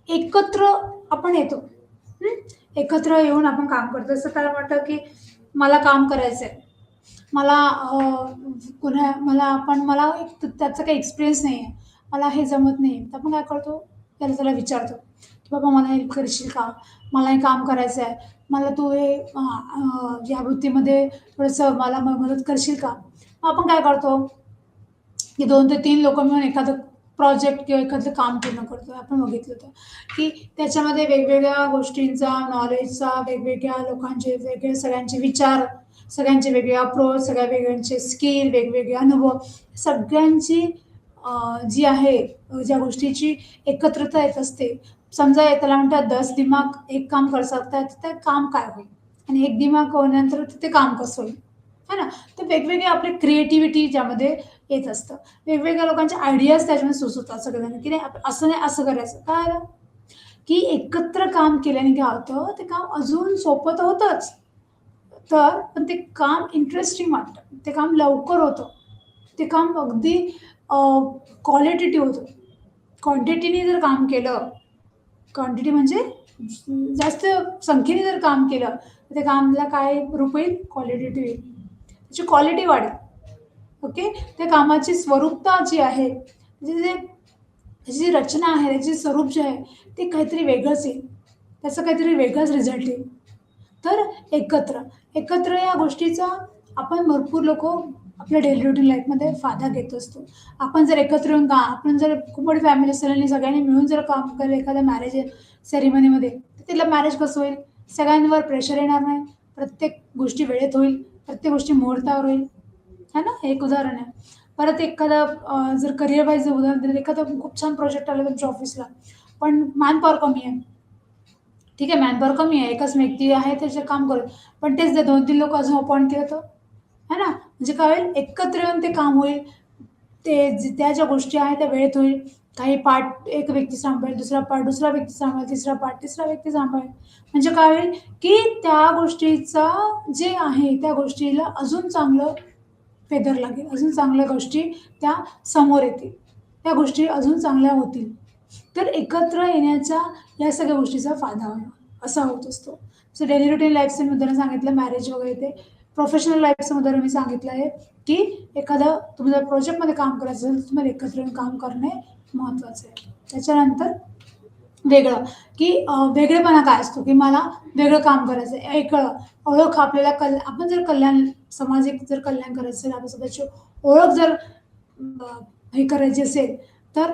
एकत्र आपण येतो, एकत्र येऊन आपण काम करतो. असं त्याला वाटतं की मला काम करायचंय, मला मला त्याचा काही एक्सपिरियन्स नाही आहे, मला हे जमत नाही, तर आपण काय करतो, त्याला विचारतो की बाबा मला हेल्प करशील का, मला हे काम करायचं आहे, मला तू हे या वृत्तीमध्ये थोडंसं मला मदत करशील का. मग आपण काय करतो की 2 ते 3 लोकं मिळून एखादं प्रोजेक्ट किंवा एखादं काम पूर्ण करतो. आपण बघितलं होतं की त्याच्यामध्ये वेगवेगळ्या गोष्टींचा, नॉलेजचा, वेगवेगळ्या लोकांचे वेगळे सगळ्यांचे विचार, सगळ्यांचे वेगळे अप्रोच, सगळ्या वेगळ्यांचे स्किल, वेगवेगळे अनुभव, सगळ्यांची जी आहे ज्या गोष्टीची एकत्रता येत असते. समजा त्याला म्हणतात 10 दिमाग एक काम कर सकता है, तर ते काम काय होईल? आणि एक दिमाग होण्यानंतर ते काम कसं होईल? है ना? तर वेगवेगळे आपले क्रिएटिव्हिटी ज्यामध्ये येत असतं. वेगवेगळ्या लोकांच्या आयडियाज त्याच्यामध्ये सुचवतात सगळ्यांना, की नाही असं नाही, असं करायचं. काय झालं, की एकत्र काम केल्याने काय होतं, ते काम अजून सोपं तर होतंच. पण ते काम इंटरेस्टिंग वाटतं. ते काम लवकर होतं. ते काम अगदी क्वालिटेटिव्ह होतं. क्वांटिटीने जर काम केलं, क्वांटिटी म्हणजे जास्त संख्येने जर काम केलं, तर त्या कामाला काय रूप येईल? क्वालिटेटिव्ह येईल. त्याची क्वालिटी वाढेल. ओके. त्या कामाची स्वरूपता जी आहे, म्हणजे त्याची जी रचना आहे, त्याचे स्वरूप जे आहे, ते काहीतरी वेगळंच येईल. त्याचा काहीतरी वेगळाच रिझल्ट येईल. तर एकत्र या गोष्टीचा आपण भरपूर लोकं आपल्या डेली रुटीन लाईफमध्ये फायदा घेत असतो. आपण जर एकत्र येऊन आपण जर खूप मोठी फॅमिली असेल आणि सगळ्यांनी मिळून जर काम केलं एखाद्या मॅरेज सेरेमनीमध्ये, तर तिला मॅरेज कसं होईल? सगळ्यांवर प्रेशर येणार नाही. प्रत्येक गोष्टी वेळेत होईल. प्रत्येक गोष्टी मुहूर्तावर होईल. है ना? हे एक उदाहरण आहे. परत जर करियर वाईज उदाहरण दिलं, एखादं खूप छान प्रोजेक्ट आला तुमच्या ऑफिसला, पण मॅनपॉवर कमी आहे. ठीक आहे, मॅनपॉवर कमी आहे. एकच व्यक्ती आहे त्याचे काम करेल. पण तेच जर 2-3 लोकं अजून अपॉइंट केलं तर? है ना? म्हणजे काय होईल? एकत्र येऊन ते काम होईल. त्या ज्या गोष्टी आहेत त्या वेळेत होईल. काही पार्ट एक व्यक्ती सांभाळेल, दुसरा पार्ट दुसरा व्यक्ती सांभाळेल, तिसरा पार्ट तिसरा व्यक्ती सांभाळेल. म्हणजे काय होईल, की त्या गोष्टीचा जे आहे त्या गोष्टीला अजून चांगलं फेदर लागेल. अजून चांगल्या गोष्टी त्या समोर येतील. त्या गोष्टी अजून चांगल्या होतील. तर एकत्र येण्याचा या सगळ्या गोष्टीचा फायदा असा होत असतो. सो डेली रुटीन लाईफचं मी उदाहरण सांगितलं, मॅरेज वगैरे ते. प्रोफेशनल लाईफचं उदाहरण मी सांगितलं आहे, की एखादं तुम्ही जर प्रोजेक्टमध्ये काम करायचं असेल, तर तुम्हाला एकत्र येऊन काम करणे महत्त्वाचं आहे. त्याच्यानंतर वेगळं, की वेगळेपणा काय असतो, की मला वेगळं काम करायचं आहे. ओळख आपल्याला आपण जर सामाजिक जर कल्याण करायचं असेल, आपण स्वतःची ओळख जर हे करायची असेल, तर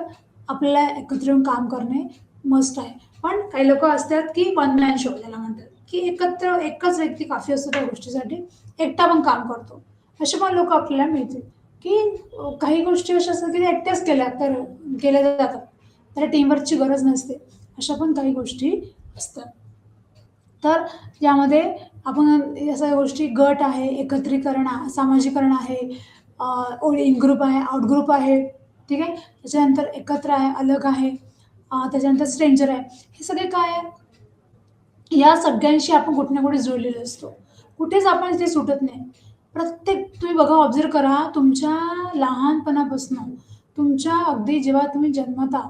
आपल्याला एकत्र येऊन काम करणे मस्ट आहे. पण काही लोकं असतात, की वन मॅन शो ज्याला म्हणतात, की एकच व्यक्ती काफी असतो त्या गोष्टीसाठी. एकटा पण काम करतो. असे पण लोकं आपल्याला मिळतील, की काही गोष्टी अशा असतात, की त्या एकट्याच केल्या जातात. त्याला टीमवर्कची गरज नसते. अशा पण काही गोष्टी असतात. तर यामध्ये आपण या सगळ्या गोष्टी गट आहे, सामाजीकरण आहे, इन ग्रुप आहे, आउट ग्रुप आहे, ठीक आहे. त्याच्यानंतर एकत्र आहे, अलग आहे, त्याच्यानंतर स्ट्रेंजर आहे. हे सगळे काय आहे? या सगळ्यांशी आपण कुठे ना कुठे जोडलेलो असतो. कुठेच आपण इथे सुटत नाही. तुम्ही बघा, ऑब्झर्व्ह करा, तुमच्या लहानपणापासून तुमच्या अगदी जेव्हा तुम्ही जन्मता,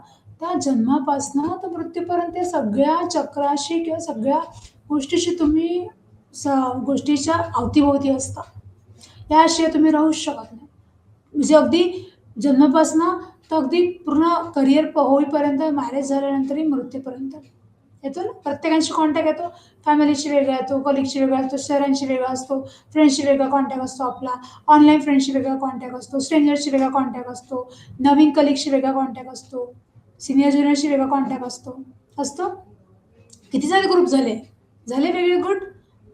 त्या जन्मापासनं तर मृत्यूपर्यंत या सगळ्या चक्राशी किंवा सगळ्या गोष्टीशी तुम्ही स गोष्टीच्या अवतीभोवती असता. याशिवाय तुम्ही राहूच शकत नाही. म्हणजे अगदी जन्मापासनं तर अगदी पूर्ण करियर होईपर्यंत, मॅरेज झाल्यानंतरही मृत्यूपर्यंत. येतो ना? प्रत्येकाशी कॉन्टॅक्ट येतो. फॅमिलीशी वेगळा येतो, कलीगशी वेगळा असतो, सरांशी वेगळा असतो, फ्रेंड्सशी वेगळा कॉन्टॅक्ट असतो आपला, ऑनलाईन फ्रेंड्सशी वेगळा कॉन्टॅक्ट असतो, स्ट्रेंजरशी वेगळा कॉन्टॅक्ट असतो, नवीन कलीगशी वेगळा कॉन्टॅक्ट असतो, सीनियर ज्युनियरशी वेगळा कॉन्टॅक्ट असतो. किती सारे ग्रुप झाले वेगळे गट.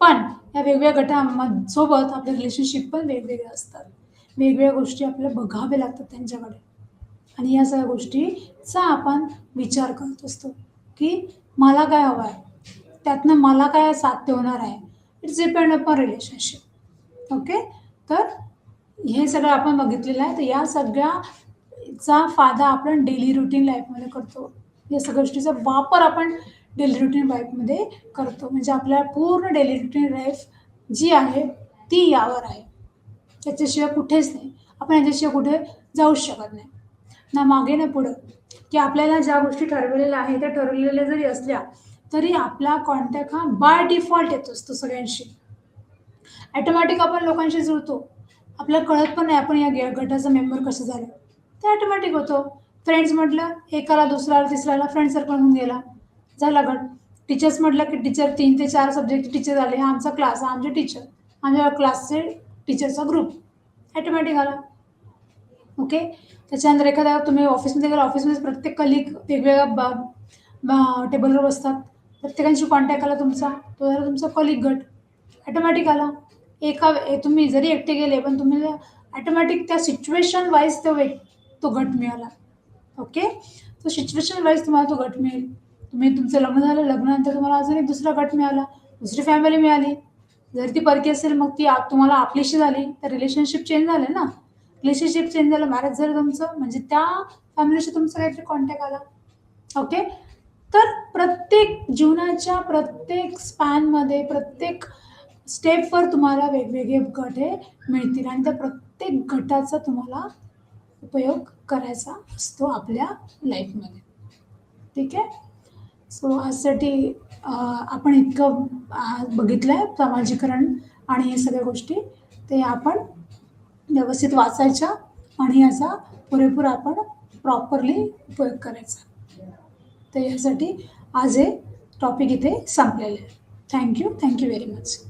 पण या वेगवेगळ्या सोबत आपले रिलेशनशिप पण वेगवेगळे असतात. वेगवेगळ्या गोष्टी आपल्याला बघाव्या लागतात त्यांच्याकडे. आणि या सगळ्या गोष्टीचा आपण विचार करत असतो, की मला काय हवं आहे? त्यातनं मला काय साध्य होणार आहे? It's depend upon relationship. Okay. तर हे सगळं आपण बघितलेलं आहे. तर या सगळ्याचा फायदा आपण डेली रुटीन लाईफमध्ये करतो. या सगळ्या गोष्टीचा वापर आपण डेली रुटीन लाईफमध्ये करतो. म्हणजे आपल्या पूर्ण डेली रुटीन लाईफ जी आहे ती यावर आहे. त्याच्याशिवाय कुठेच नाही. आपण याच्याशिवाय कुठे जाऊच शकत नाही. ना मागे ना पुढं. की आपल्याला ज्या गोष्टी ठरवलेल्या आहेत त्या ठरवलेल्या जरी असल्या तरी आपला कॉन्टॅक्ट हा बाय डिफॉल्ट येतो असतो सगळ्यांशी. ऑटोमॅटिक आपण लोकांशी जुळतो. आपल्याला कळत पण नाही आपण या गटाचा मेंबर कसं झालं. ते ऑटोमॅटिक होतं. फ्रेंड्स म्हटलं एकाला दुसऱ्याला तिसऱ्याला फ्रेंड सर्कल होऊन गेला. झाला गट. टीचर्स म्हटलं की टीचर 3 ते 4 सब्जेक्टचे टीचर झाले. हा आमचा क्लास, हा आमचे टीचर. आमच्या क्लासचे टीचरचा ग्रुप ऑटोमॅटिक आला. ओके. त्याच्यानंतर एखाद्या तुम्ही ऑफिसमध्ये गेला, ऑफिसमध्ये प्रत्येक कलिग वेगवेगळ्या टेबलवर बसतात. प्रत्येकांशी कॉन्टॅक्ट आला तुमचा, तो झाला तुमचा कलिग गट. ऑटोमॅटिक आला. तुम्ही जरी एकटे गेले पण तुम्हाला ऑटोमॅटिक त्या सिच्युएशन वाईज तो गट मिळाला. ओके. तो सिच्युएशन वाईज तुम्हाला तो गट मिळेल. तुमचं लग्न झालं, लग्नानंतर तुम्हाला अजून एक दुसरा गट मिळाला, दुसरी फॅमिली मिळाली. जर ती परकी असेल मग ती तुम्हाला आपलीशी झाली, तर रिलेशनशिप चेंज झालं ना. रिलेशनशिप चेंज झालं, मॅरेज झालं तुमचं, म्हणजे त्या फॅमिलीशी तुमचा काहीतरी कॉन्टॅक्ट आला. ओके. तर प्रत्येक जीवनाच्या प्रत्येक स्पॅनमध्ये प्रत्येक स्टेपवर तुम्हाला वेगवेगळे गट हे मिळतील आणि त्या प्रत्येक गटाचा तुम्हाला उपयोग करायचा असतो आपल्या लाईफमध्ये. ठीक आहे. सो आजसाठी आपण इतकं बघितलं आहे समाजीकरण आणि हे सगळ्या गोष्टी. ते आपण व्यवस्थित वाचायच्या आणि याचा पुरेपूर आपण प्रॉपरली उपयोग करायचा. तर यासाठी आज हे टॉपिक इथे संपलेलं आहे. Thank you very much.